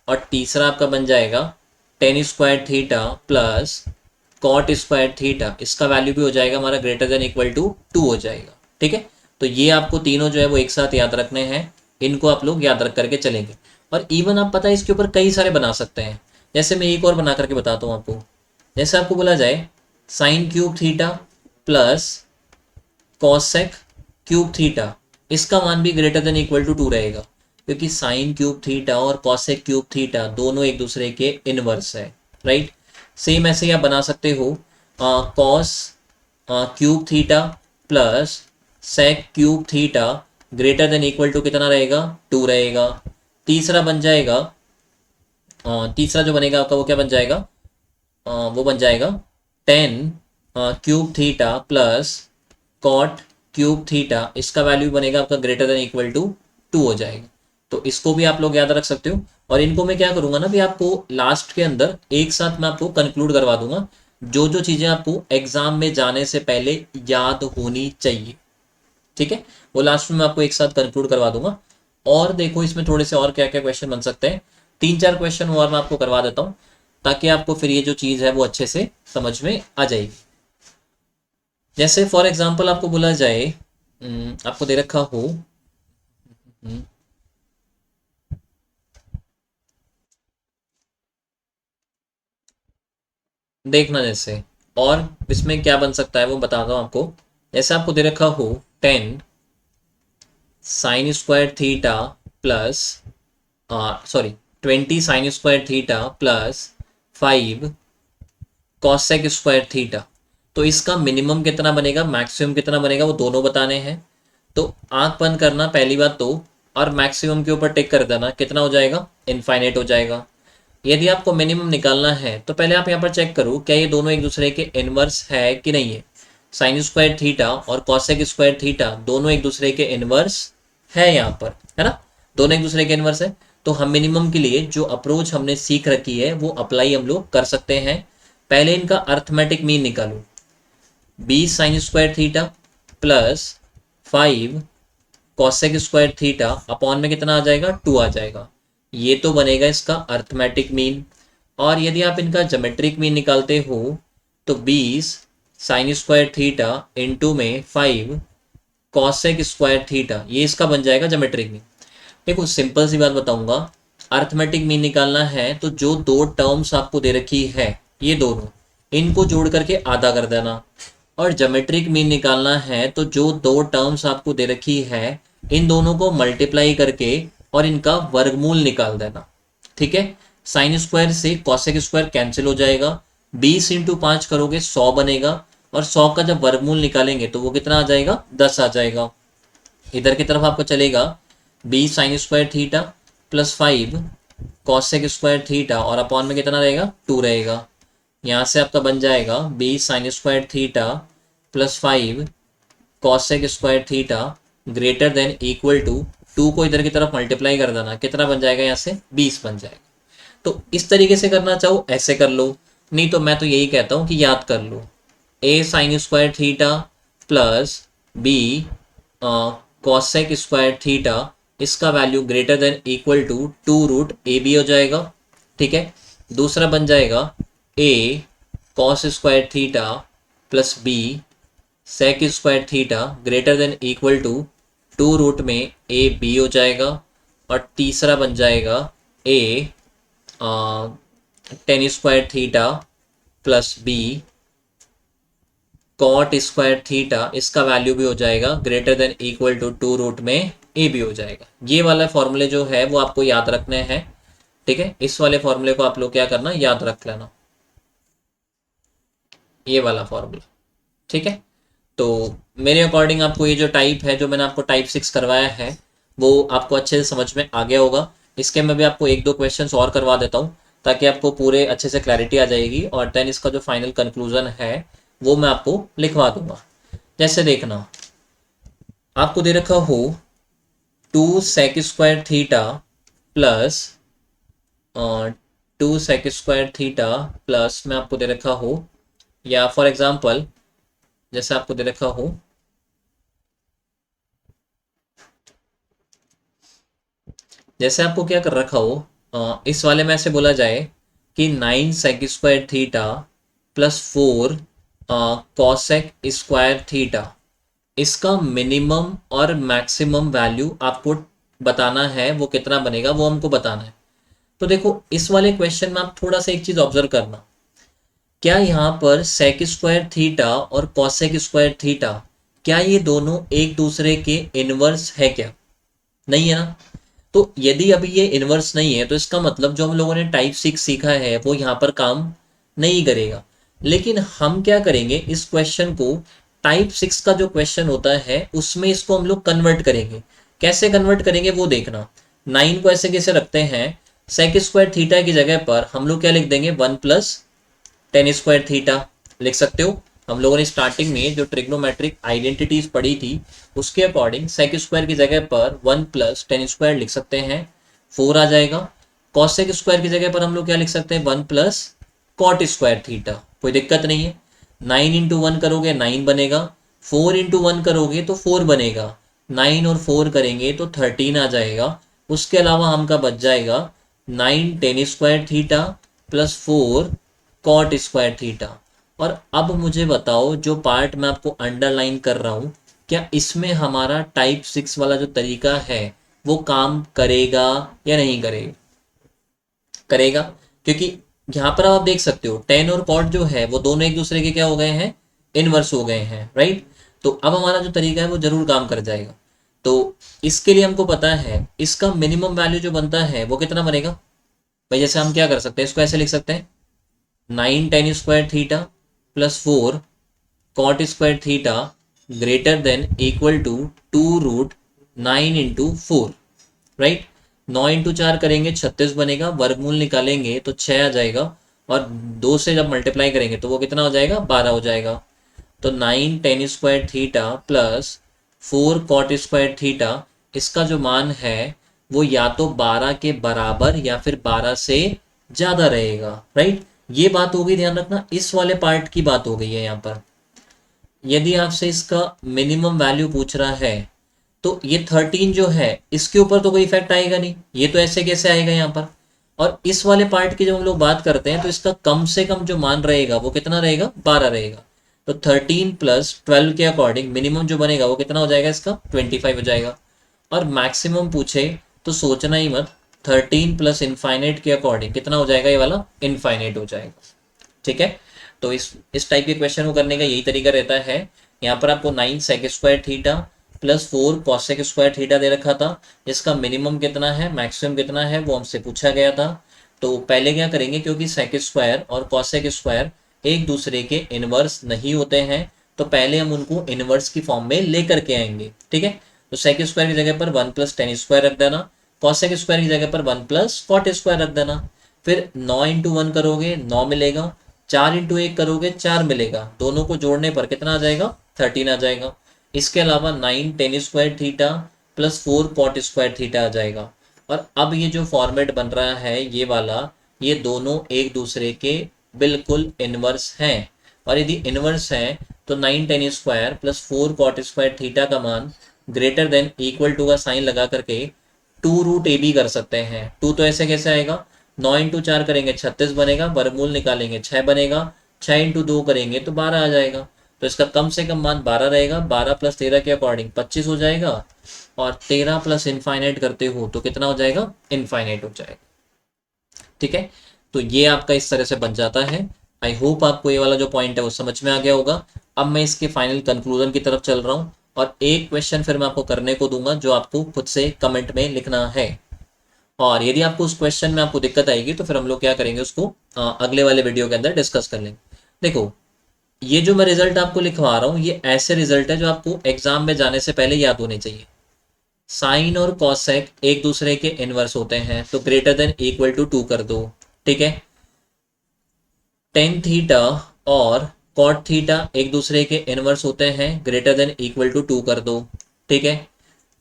और तीसरा आपका बन जाएगा tan square theta plus cot square theta, इसका वैल्यू भी हो जाएगा हमारा ग्रेटर देन इक्वल टू 2 हो जाएगा। ठीक है, तो ये आपको तीनों जो है वो एक साथ याद रखने हैं, इनको आप लोग याद रख करके चलेंगे। और इवन आप पता है इसके ऊपर कई सारे बना सकते हैं। जैसे मैं एक और बना करके बताता हूँ आपको। जैसे आपको बोला जाए sine cube theta plus cosec cube theta, इसका मान भी ग्रेटर देन इक्वल टू 2 रहेगा, क्योंकि साइन क्यूब थीटा और कॉसेक क्यूब थीटा दोनों एक दूसरे के इनवर्स है, राइट। सेम ऐसे ही आप बना सकते हो cos cube theta plus sec cube theta greater than equal to कितना रहेगा, 2 रहेगा। तीसरा बन जाएगा तीसरा जो बनेगा आपका वो क्या बन जाएगा, वो बन जाएगा tan cube theta plus cot cube theta, इसका वैल्यू बनेगा आपका ग्रेटर देन इक्वल टू 2 हो जाएगा। तो इसको भी आप लोग याद रख सकते हो। और इनको मैं क्या करूंगा ना, भी आपको लास्ट के अंदर एक साथ मैं आपको कंक्लूड करवा दूंगा, जो जो चीज़ें आपको एग्जाम में जाने से पहले याद होनी चाहिए। ठीक है, वो लास्ट में मैं आपको एक साथ कंक्लूड करवा दूंगा। और देखो इसमें थोड़े से और क्या क्या क्वेश्चन बन सकते हैं, 3-4 क्वेश्चन और मैं आपको करवा देता हूँ, ताकि आपको फिर ये जो चीज़ है वो अच्छे से समझ में आ जाएगी। जैसे फॉर एग्जाम्पल आपको बोला जाए, आपको दे रखा हो देखना जैसे, और इसमें क्या बन सकता है वो बताता हूँ आपको। जैसे आपको दे रखा हो 10 sign square theta plus sorry 20 sign square theta plus 5 cosec square theta, तो इसका मिनिमम कितना बनेगा, मैक्सिमम कितना बनेगा, वो दोनों बताने हैं। तो आंख बंद करना पहली बात तो, और मैक्सिमम के ऊपर टिक कर देना, कितना हो जाएगा, इनफाइनाइट हो जाएगा। यदि आपको मिनिमम निकालना है तो पहले आप यहाँ पर चेक करो क्या ये दोनों एक दूसरे के इनवर्स है कि नहीं है। साइन स्क्वायर थीटा और कॉसेक स्क्वायर थीटा दोनों एक दूसरे के इनवर्स है यहाँ पर, है ना, दोनों एक दूसरे के इनवर्स है। तो हम मिनिमम के लिए जो अप्रोच हमने सीख रखी है वो अप्लाई हम लोग कर सकते हैं। पहले इनका अर्थमेटिक मीन निकालो, 20 sign square theta plus 5 cosec square theta upon में कितना आ जाएगा, 2 आ जाएगा। ये तो बनेगा इसका अर्थमेटिक मीन। और यदि आप इनका ज्योमेट्रिक मीन निकालते हो तो 20 साइन स्क्वायर थीटा इंटू में 5 कॉसेक स्क्वायर थीटा, ये इसका बन जाएगा ज्योमेट्रिक मीन। देखो सिंपल सी बात बताऊंगा, अर्थमेटिक मीन निकालना है तो जो दो टर्म्स आपको दे रखी है ये दोनों, इनको जोड़ करके आधा कर देना। और ज्योमेट्रिक मीन निकालना है तो जो दो टर्म्स आपको दे रखी है इन दोनों को मल्टीप्लाई करके और इनका वर्गमूल निकाल देना। ठीक है, साइन स्क्वायर से कॉसेक स्क्वायर कैंसिल हो जाएगा, 20 इंटू 5 करोगे 100 बनेगा, और 100 का जब वर्गमूल निकालेंगे तो वो कितना आ जाएगा, 10 आ जाएगा। इधर की तरफ आपको चलेगा b sine square theta plus 5 cosec square theta और अपॉन में कितना रहेगा, 2 रहेगा। यहाँ से आपका बन जाएगा b sine square theta plus 5 cosec square theta greater than equal to 2 को इधर की तरफ मल्टीप्लाई कर देना, कितना बन जाएगा, यहाँ से 20 बन जाएगा। तो इस तरीके से करना चाहो ऐसे कर लो, नहीं तो मैं तो यही कहता हूँ कि याद कर लो ए sine square theta plus B cosec square theta, इसका value greater than equal to 2 root A B हो जाएगा। ठीक है, दूसरा बन जाएगा A cos square theta plus B sec square theta greater than equal to 2 root में ए बी हो जाएगा। और तीसरा बन जाएगा A tan square theta plus B cot square theta, इसका वैल्यू भी हो जाएगा greater than equal to 2 root में ए भी हो जाएगा। ये वाला फॉर्मूले जो है वो आपको याद रखने हैं। ठीक है, इस वाले फॉर्मूले को आप लोग क्या करना, याद रख लेना, ये वाला फॉर्मूला। ठीक है, तो मेरे अकॉर्डिंग आपको ये जो टाइप है, जो मैंने आपको टाइप 6 करवाया है, वो आपको अच्छे से समझ में आ गया होगा। इसके मैं भी आपको एक दो क्वेश्चंस और करवा देता हूँ ताकि आपको पूरे अच्छे से क्लैरिटी आ जाएगी, और देन इसका जो फाइनल कंक्लूजन है वो मैं आपको लिखवा दूंगा। जैसे देखना, आपको दे रखा हो 2 sec square theta plus 2 sec square theta plus मैं आपको दे रखा हो, या फॉर एग्जाम्पल जैसे आपको दे रखा हो जैसे आपको क्या कर रखा हो, इस वाले में ऐसे बोला जाए कि 9 sec square theta plus 4 cosec square theta, इसका मिनिमम और मैक्सिमम वैल्यू आपको बताना है, वो कितना बनेगा वो हमको बताना है। तो देखो इस वाले क्वेश्चन में आप थोड़ा सा एक चीज ऑब्जर्व करना, क्या यहाँ पर सेक स्क्वायर थीटा और कॉसेक स्क्वायर थीटा, क्या ये दोनों एक दूसरे के इनवर्स है क्या, नहीं है ना। तो यदि अभी ये इनवर्स नहीं है तो इसका मतलब जो हम लोगों ने टाइप 6 सीखा है वो यहाँ पर काम नहीं करेगा। लेकिन हम क्या करेंगे, इस क्वेश्चन को टाइप 6 का जो क्वेश्चन होता है उसमें इसको हम लोग कन्वर्ट करेंगे। कैसे कन्वर्ट करेंगे वो देखना। 9 को ऐसे कैसे रखते हैं, सेक स्क्वायर थीटा की जगह पर हम लोग क्या लिख देंगे, 1 प्लस टेन स्क्वायर थीटा लिख सकते हो। हम लोगों ने स्टार्टिंग में जो ट्रिग्नोमेट्रिक आइडेंटिटीज पढ़ी थी उसके अकॉर्डिंग सेक स्क्वायर की जगह पर 1 प्लस टेन स्क्वायर लिख सकते हैं, 4 आ जाएगा। कॉसेक स्क्वायर की जगह पर हम लोग क्या लिख सकते हैं, 1 प्लस कॉट स्क्वायर थीटा, कोई दिक्कत नहीं है। 9 इंटू 1 करोगे 9 बनेगा, 4 इंटू 1 करोगे तो 4 बनेगा, 9 और 4 करेंगे तो 13 आ जाएगा। उसके अलावा हमका बच जाएगा 9 tan square theta plus 4 cot square theta. और अब मुझे बताओ, जो पार्ट मैं आपको अंडरलाइन कर रहा हूं, क्या इसमें हमारा टाइप 6 वाला जो तरीका है वो काम करेगा या नहीं करेगा, करेगा। क्योंकि यहाँ पर आप देख सकते हो 10 और कॉट जो है वो दोनों एक दूसरे के क्या हो गए हैं, इनवर्स हो गए हैं, राइट। तो अब हमारा जो तरीका है वो जरूर काम कर जाएगा। तो इसके लिए हमको पता है इसका मिनिमम वैल्यू जो बनता है वो कितना बनेगा भाई। जैसे हम क्या कर सकते हैं, इसको ऐसे लिख सकते हैं 9 tan square theta plus 4 cot square theta greater than equal to 2 root 9 into 4, right. 9 into 4 करेंगे 36 बनेगा, वर्गमूल निकालेंगे तो 6 आ जाएगा, और 2 से जब मल्टीप्लाई करेंगे तो वो कितना हो जाएगा, 12 हो जाएगा। तो 9 tan square theta plus 4 cot square theta, इसका जो मान है वो या तो 12 के बराबर या फिर 12 से ज़्यादा रहेगा, राइट। ये बात हो गई, ध्यान रखना, इस वाले पार्ट की बात हो गई है। यहाँ पर यदि आपसे इसका मिनिमम वैल्यू पूछ रहा है तो ये 13 जो है इसके ऊपर तो कोई इफेक्ट आएगा नहीं, ये तो ऐसे कैसे आएगा यहाँ पर। और इस वाले पार्ट की जब हम लोग बात करते हैं तो इसका कम से कम जो मान रहेगा वो कितना रहेगा, 12 रहेगा। तो 13 प्लस 12 के अकॉर्डिंग मिनिमम जो बनेगा वो कितना हो जाएगा, इसका 25 हो जाएगा। और मैक्सिमम पूछे तो सोचना ही मत, 13 प्लस इनफाइनाइट के अकॉर्डिंग कितना हो जाएगा, ये वाला इनफाइनाइट हो जाएगा। ठीक है, तो इस टाइप के क्वेश्चन को करने का यही तरीका रहता है। यहाँ पर आपको 9 sec square theta plus 4 cosec square theta दे रखा था, जिसका मिनिमम कितना है मैक्सिमम कितना है वो हमसे पूछा गया था। तो पहले क्या करेंगे, क्योंकि सेक स्क्वायर और कॉसेक स्क्वायर एक दूसरे के इनवर्स नहीं होते हैं, तो पहले हम उनको इनवर्स की फॉर्म में लेकर के आएंगे। ठीक है, तो सेक स्क्वायर की जगह पर 1 + tan² रख देना, कॉसेक स्क्वायर की जगह पर 1 + cot² रख देना। फिर 9 × 1 करोगे 9 मिलेगा, 4 × 1 करोगे 4 मिलेगा, दोनों को जोड़ने पर कितना आ जाएगा, 13 आ जाएगा। इसके अलावा 9 tan² theta plus 4 cot² theta आ जाएगा। और अब ये जो फॉर्मेट बन रहा है ये वाला, ये दोनों एक दूसरे के बिल्कुल इनवर्स हैं। और यदि इनवर्स है तो 9 tan² प्लस 4 cot² थीटा का मान ग्रेटर देन इक्वल टू का साइन लगा करके 2√ab कर सकते हैं। 2 तो ऐसे कैसे आएगा, 9 × 4 करेंगे 36 बनेगा, वर्गमूल निकालेंगे 6 बनेगा, 6 × 2 करेंगे तो 12 आ जाएगा। तो इसका कम से कम मान 12 रहेगा, 12 + 13 के अकॉर्डिंग 25 हो जाएगा, और 13 प्लस इनफाइनाइट करते हो तो कितना हो जाएगा, इनफाइनाइट हो जाएगा। ठीक है, तो ये आपका इस तरह से बन जाता है। आई होप आपको ये वाला जो पॉइंट है वो समझ में आ गया होगा। अब मैं इसके फाइनल कंक्लूजन की तरफ चल रहा हूँ, और एक क्वेश्चन फिर मैं आपको करने को दूंगा जो आपको खुद से कमेंट में लिखना है। और यदि आपको उस क्वेश्चन में आपको दिक्कत आएगी तो फिर हम लोग क्या करेंगे, उसको अगले वाले वीडियो के अंदर डिस्कस कर लेंगे। देखो, ये जो मैं रिजल्ट आपको लिखवा रहा हूँ ये ऐसे रिजल्ट है जो आपको एग्जाम में जाने से पहले याद होने चाहिए। साइन और कॉसेक एक दूसरे के इनवर्स होते हैं तो ग्रेटर देन इक्वल टू 2 कर दो। ठीक है, टेन थीटा और कॉट थीटा एक दूसरे के इनवर्स होते हैं, ग्रेटर देन इक्वल टू 2 कर दो। ठीक है,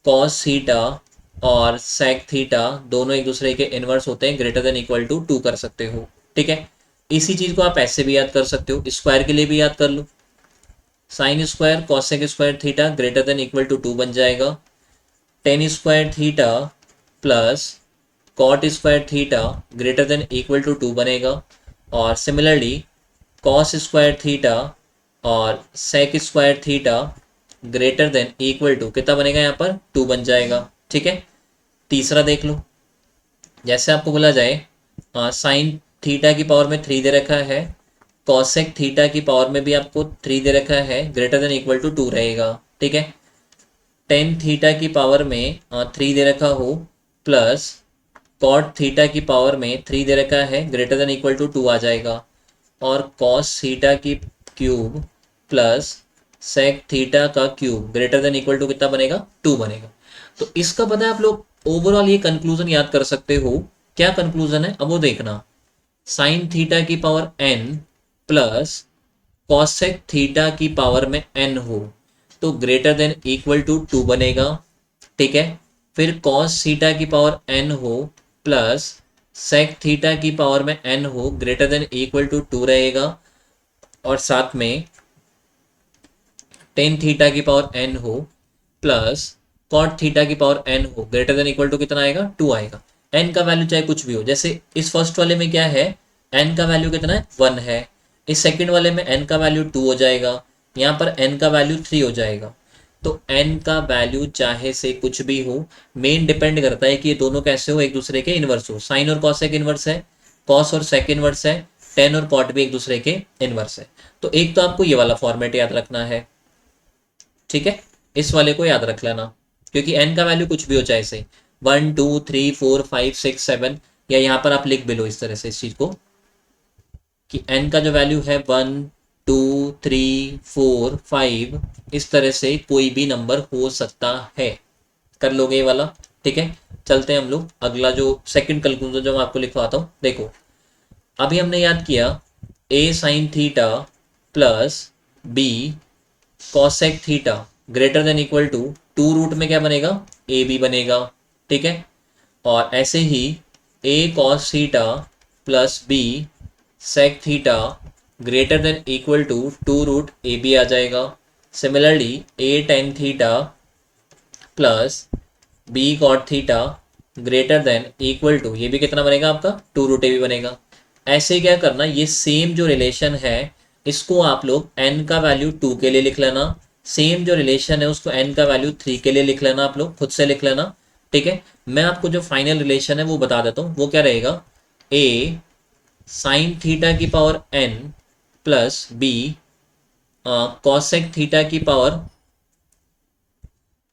कॉस थीटा और सेक थीटा दोनों एक दूसरे के इनवर्स होते हैं, ग्रेटर देन इक्वल टू 2 कर सकते हो। ठीक है, इसी चीज को आप ऐसे भी याद कर सकते हो, स्क्वायर के लिए भी याद कर लो, sine square cosec square theta greater than equal to 2 बन जाएगा, tan² theta plus cot² theta greater than equal to 2 बनेगा। और सिमिलरली cos² थीटा और sec² theta greater than equal to कितना बनेगा, यहाँ पर 2 बन जाएगा। ठीक है, तीसरा देख लो, जैसे आपको बोला जाए साइन थीटा की पावर में 3 दे रखा है, कॉसेक थीटा की पावर में भी आपको 3 दे रखा है, ग्रेटर देन इक्वल टू 2 रहेगा। ठीक है, टेन थीटा की पावर में 3 दे रखा हो प्लस कॉट थीटा की पावर में 3 दे रखा है, ग्रेटर देन इक्वल टू 2 आ जाएगा। और कॉस थीटा की क्यूब प्लस सेक थीटा का cube greater than equal to कितना बनेगा, 2 बनेगा। तो इसका पता है आप लोग ओवरऑल ये कंक्लूजन याद कर सकते हो। क्या कंक्लूजन है अब वो देखना, साइन थीटा की power n plus cosec theta की पावर में n हो तो ग्रेटर देन इक्वल टू 2 बनेगा। ठीक है, फिर कॉस थीटा की पावर n हो प्लस सेक थीटा की पावर में n हो ग्रेटर देन इक्वल टू 2 रहेगा। और साथ में टेन थीटा की पावर n हो प्लस कॉट थीटा की पावर n हो ग्रेटर देन इक्वल टू कितना आएगा, 2 आएगा। n का वैल्यू चाहे कुछ भी हो, जैसे इस फर्स्ट वाले में क्या है, n का वैल्यू कितना है, 1 है। इस सेकंड वाले में n का वैल्यू 2 हो जाएगा, यहाँ पर n का वैल्यू 3 हो जाएगा। तो n का वैल्यू चाहे से कुछ भी हो, मेन डिपेंड करता है कि ये दोनों कैसे हो, एक दूसरे के इनवर्स हो। साइन और कॉसेक इनवर्स है, कॉस और सेक इनवर्स है, टेन और कॉट भी एक दूसरे के इनवर्स है। तो एक तो आपको ये वाला फॉर्मेट याद रखना है। ठीक है, इस वाले को याद रख लेना, क्योंकि n का वैल्यू कुछ भी हो, चाहे से 1 2 3 4 5 6 7, या यहाँ पर आप लिख भी लो इस तरह से इस चीज को कि n का जो वैल्यू है 1 2 3 4 5, इस तरह से कोई भी नंबर हो सकता है। कर लोगे ये वाला। ठीक है, चलते हैं हम लोग अगला जो सेकंड कंक्लूजन जो मैं आपको लिखवाता हूँ। देखो, अभी हमने याद किया a sine theta plus b cosec theta greater than equal to 2 में क्या बनेगा, ए बी बनेगा। ठीक है, और ऐसे ही a cos theta plus b sec theta greater than equal to 2√ab आ जाएगा। Similarly a tan theta plus b cot theta greater than equal to, ये भी कितना बनेगा आपका, 2√ab बनेगा। ऐसे क्या करना, ये सेम जो रिलेशन है इसको आप लोग n का वैल्यू 2 के लिए लिख लेना, सेम जो रिलेशन है उसको n का वैल्यू 3 के लिए लिख लेना, आप लोग खुद से लिख लेना। ठीक है, मैं आपको जो फाइनल रिलेशन है वो बता देता हूँ, वो क्या रहेगा, a साइन थीटा की power n plus b cosec theta की पावर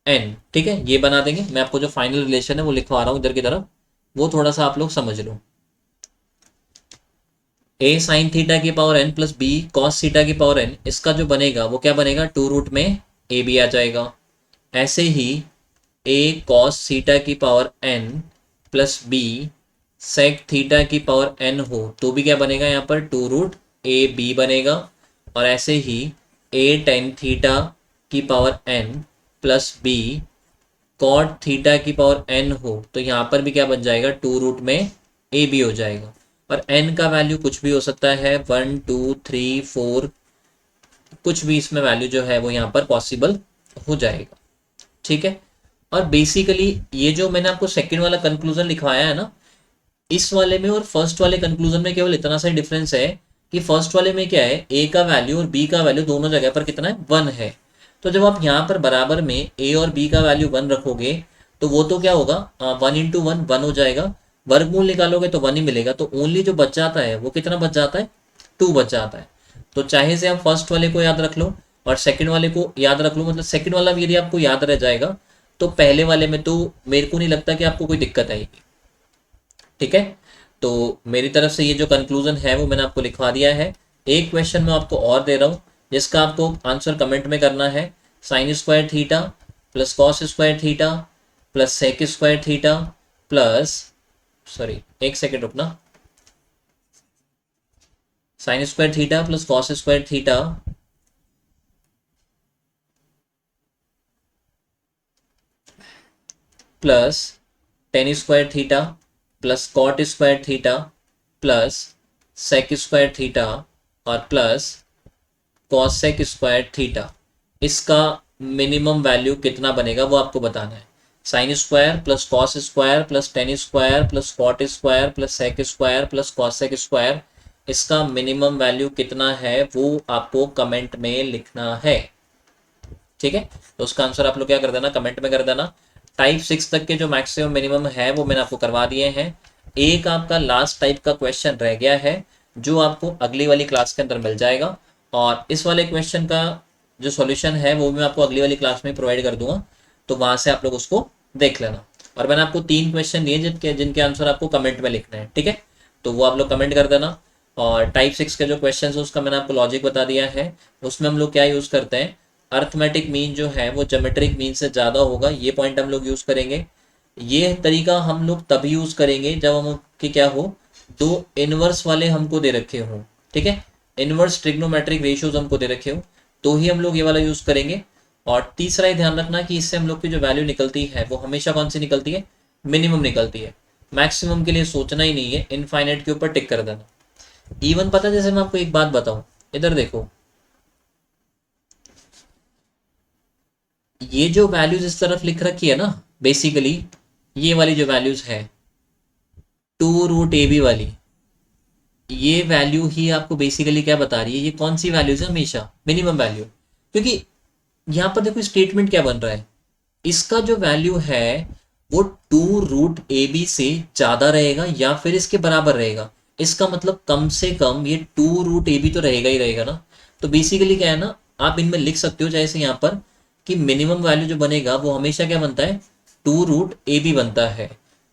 n। ठीक है, ये बना देंगे। मैं आपको जो फाइनल रिलेशन है वो लिखवा रहा हूँ इधर की तरफ, वो थोड़ा सा आप लोग समझ लो। ए साइन थीटा की power n plus b cos theta की पावर एन, इसका जो बनेगा वो क्या बनेगा, टू रूट में ए बी आ जाएगा। ऐसे ही ए कॉस थीटा की power n plus B sec theta की पावर एन हो तो भी क्या बनेगा, यहाँ पर टू रूट ए बी बनेगा। और ऐसे ही ए टेन थीटा की power n plus B cot theta की पावर एन हो तो यहाँ पर भी क्या बन जाएगा, टू रूट में ए बी हो जाएगा। और एन का वैल्यू कुछ भी हो सकता है, 1 2 3 4, कुछ भी इसमें वैल्यू जो है वो यहाँ पर पॉसिबल हो जाएगा। ठीक है। और बेसिकली ये जो मैंने आपको सेकंड वाला कंक्लूजन लिखवाया है ना, इस वाले में और फर्स्ट वाले कंक्लूजन में केवल इतना सा डिफरेंस है कि फर्स्ट वाले में क्या है, ए का वैल्यू और बी का वैल्यू दोनों जगह पर कितना है, 1 है। तो जब आप यहाँ पर बराबर में ए और बी का वैल्यू 1 रखोगे तो वो तो क्या होगा, 1 × 1 1 हो जाएगा। वर्गमूल निकालोगे तो 1 ही मिलेगा, तो ओनली जो बच जाता है वो कितना बच जाता है, 2 बच जाता है। तो चाहे से आप फर्स्ट वाले को याद रख लो और सेकंड वाले को याद रख लो, मतलब सेकंड वाला भी यदि आपको याद रह जाएगा तो पहले वाले में तो मेरे को नहीं लगता कि आपको कोई दिक्कत आएगी। ठीक है। तो मेरी तरफ से ये जो कंक्लूजन है वो मैंने आपको लिखवा दिया है। एक क्वेश्चन मैं आपको और दे रहा हूँ जिसका आपको आंसर कमेंट में करना है, sine square theta plus cos square theta plus sec square theta plus, sorry एक सेकेंड रुकना, sine square theta plus cos square theta plus tan square theta plus cot square theta plus sec square theta और प्लस कॉसेक स्क्वायर थीटा, इसका मिनिमम वैल्यू कितना बनेगा वो आपको बताना है। Sine square plus cos square plus tan square plus cot square plus sec square plus cosec square, इसका मिनिमम वैल्यू कितना है वो आपको कमेंट में लिखना है। ठीक है। तो उसका आंसर आप लोग क्या कर देना, कमेंट में कर देना। टाइप 6 तक के जो मैक्सिमम मिनिमम है वो मैंने आपको करवा दिए हैं। एक आपका लास्ट टाइप का क्वेश्चन रह गया है जो आपको अगली वाली क्लास के अंदर मिल जाएगा, और इस वाले क्वेश्चन का जो सॉल्यूशन है वो मैं आपको अगली वाली क्लास में प्रोवाइड कर दूंगा, तो वहां से आप लोग उसको देख लेना। और मैंने आपको 3 क्वेश्चन दिए जिनके आंसर आपको कमेंट में लिखना है। ठीक है। तो वो आप लोग कमेंट कर देना। और टाइप 6 के जो क्वेश्चन है उसका मैंने आपको लॉजिक बता दिया है। उसमें हम लोग क्या यूज करते हैं, अर्थमेटिक मीन जो है वो ज्योमेट्रिक मीन से ज़्यादा होगा, ये पॉइंट हम लोग यूज़ करेंगे। ये तरीका हम लोग तभी यूज़ करेंगे जब हम कि क्या हो, दो इनवर्स वाले हमको दे रखे हों। ठीक है। इनवर्स ट्रिग्नोमेट्रिक रेशियोज हमको दे रखे हो तो ही हम लोग ये वाला यूज़ करेंगे। और तीसरा ही ध्यान रखना कि इससे हम लोग की जो वैल्यू निकलती है वो हमेशा कौन सी निकलती है, मिनिमम निकलती है। मैक्सिमम के लिए सोचना ही नहीं है, इनफाइनाइट के ऊपर टिक कर देना। इवन पता है, जैसे मैं आपको एक बात बताऊं, इधर देखो, ये जो वैल्यूज इस तरफ लिख रखी है ना, बेसिकली ये वाली जो वैल्यूज है टू रूट ए बी वाली, ये वैल्यू ही आपको बेसिकली क्या बता रही है, ये कौन सी वैल्यूज है, हमेशा मिनिमम वैल्यू। क्योंकि यहाँ पर देखो स्टेटमेंट क्या बन रहा है, इसका जो वैल्यू है वो टू रूट ए बी से ज्यादा रहेगा या फिर इसके बराबर रहेगा। इसका मतलब कम से कम ये टू रूट ए बी तो रहेगा ही रहेगा ना। तो बेसिकली क्या है ना, आप इनमें लिख सकते हो जैसे यहाँ पर कि मिनिमम वैल्यू जो बनेगा वो हमेशा क्या बनता है, टू रूट ए बी बनता है।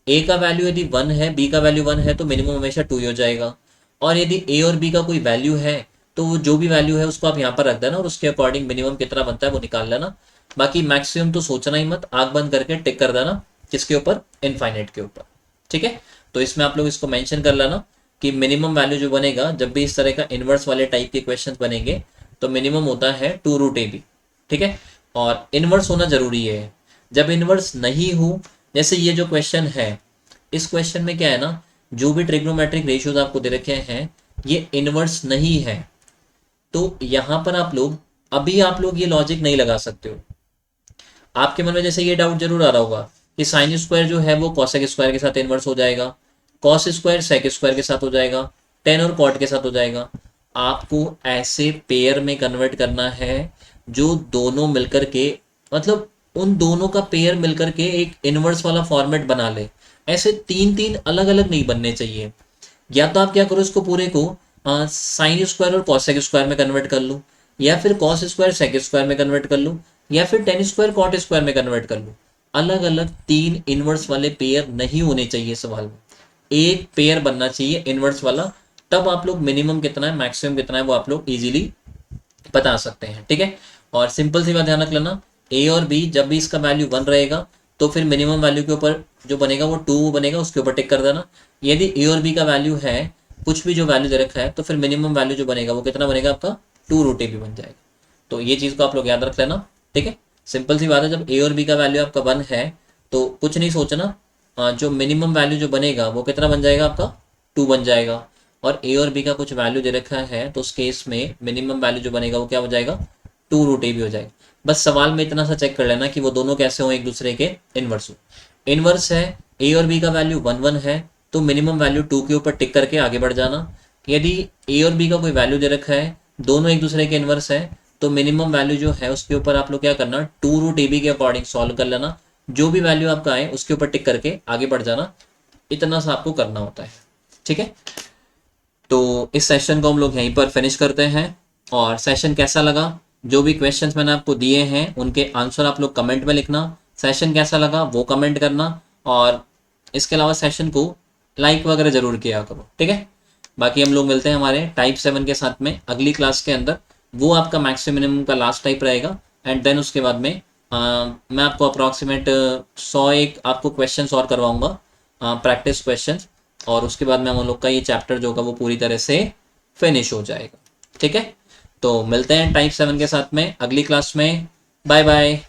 ए का वैल्यू यदि 1 है, बी का वैल्यू 1 है तो मिनिमम हमेशा 2 ही हो जाएगा। और यदि ए और बी का कोई वैल्यू है तो वो जो भी वैल्यू है उसको आप यहाँ पर रख देना और उसके अकॉर्डिंग मिनिमम कितना बनता है वो निकाल लेना। बाकी मैक्सिमम तो सोचना ही मत, आंख बंद करके टिक कर देना, किसके ऊपर, इनफाइनाइट के ऊपर। ठीक है। तो इसमें आप लोग इसको मेंशन कर लेना कि मिनिमम वैल्यू जो बनेगा जब भी इस तरह का इनवर्स वाले टाइप के क्वेश्चन बनेंगे तो मिनिमम होता है टू रूट ए बी। ठीक है। और इनवर्स होना जरूरी है। जब इनवर्स नहीं हो, जैसे ये जो क्वेश्चन है, इस क्वेश्चन में क्या है ना, जो भी ट्रिग्नोमेट्रिक रेशियोज आपको दे रखे हैं ये इनवर्स नहीं है, तो यहां पर आप लोग अभी आप लोग ये लॉजिक नहीं लगा सकते हो। आपके मन में जैसे ये डाउट जरूर आ रहा होगा कि साइन स्क्वायर जो है वो कॉसेक स्क्वायर के साथ इनवर्स हो जाएगा, कॉस स्क्वायर सेक स्क्वायर के साथ हो जाएगा, टेन और कॉट के साथ हो जाएगा। आपको ऐसे पेयर में कन्वर्ट करना है जो दोनों मिलकर के, मतलब उन दोनों का पेयर मिलकर के एक इनवर्स वाला फॉर्मेट बना ले। ऐसे 3 3 अलग अलग नहीं बनने चाहिए। या तो आप क्या करो, इसको पूरे को साइन स्क्वायर और कॉसेक स्क्वायर में कन्वर्ट कर लो, या फिर कॉस स्क्वायर सेक स्क्वायर में कन्वर्ट कर लो, या फिर टेन स्क्वायर कॉट स्क्वायर में कन्वर्ट कर लो। अलग अलग 3 इनवर्स वाले पेयर नहीं होने चाहिए सवाल में, एक पेयर बनना चाहिए इनवर्स वाला, तब आप लोग मिनिमम कितना है मैक्सिमम कितना है वो आप लोग इजीली बता सकते हैं। ठीक है, और सिंपल सी बात ध्यान रख लेना, ए और बी जब भी इसका वैल्यू 1 रहेगा तो फिर मिनिमम वैल्यू के ऊपर जो बनेगा वो 2 बनेगा, उसके ऊपर टिक कर देना। यदि ए और बी का वैल्यू है कुछ भी जो वैल्यू दे रखा है तो फिर मिनिमम वैल्यू जो बनेगा वो कितना बनेगा आपका 2√ab बन जाएगा। तो ये चीज़ को आप लोग याद रख लेना। ठीक है, सिंपल सी बात है, जब ए और बी का वैल्यू आपका 1 है तो कुछ नहीं सोचना, जो मिनिमम वैल्यू जो बनेगा वो कितना बन जाएगा आपका 2 बन जाएगा। और ए और बी का कुछ वैल्यू दे रखा है तो उस केस में मिनिमम वैल्यू जो बनेगा वो क्या हो जाएगा 2√ab हो जाएगा। बस सवाल में इतना सा चेक कर लेना कि वो दोनों कैसे हो, एक दूसरे के इनवर्स हो। इनवर्स है, ए और बी का वैल्यू 1 1 है तो मिनिमम वैल्यू 2 के ऊपर टिक करके आगे बढ़ जाना। यदि ए और बी का कोई वैल्यू दे रखा है, दोनों एक दूसरे के इनवर्स है, तो मिनिमम वैल्यू जो है उसके ऊपर आप लोग क्या करना 2√ab के अकॉर्डिंग सॉल्व कर लेना। जो भी वैल्यू आपका आए उसके ऊपर टिक करके आगे बढ़ जाना, इतना सा आपको करना होता है। ठीक है, तो इस सेशन को हम लोग यहीं पर फिनिश करते हैं। और सेशन कैसा लगा, जो भी क्वेश्चंस मैंने आपको दिए हैं उनके आंसर आप लोग कमेंट में लिखना। सेशन कैसा लगा वो कमेंट करना, और इसके अलावा सेशन को लाइक वगैरह जरूर किया करो। ठीक है, बाकी हम लोग मिलते हैं हमारे टाइप 7 के साथ में अगली क्लास के अंदर। वो आपका मैक्सिमम मिनिमम का लास्ट टाइप रहेगा। एंड देन उसके बाद में मैं आपको अप्रॉक्सीमेट 101 आपको क्वेश्चंस और करवाऊंगा, प्रैक्टिस क्वेश्चंस, और उसके बाद में हम लोग का ये चैप्टर जो होगा वो पूरी तरह से फिनिश हो जाएगा। ठीक है, तो मिलते हैं टाइप 7 के साथ में अगली क्लास में। Bye bye.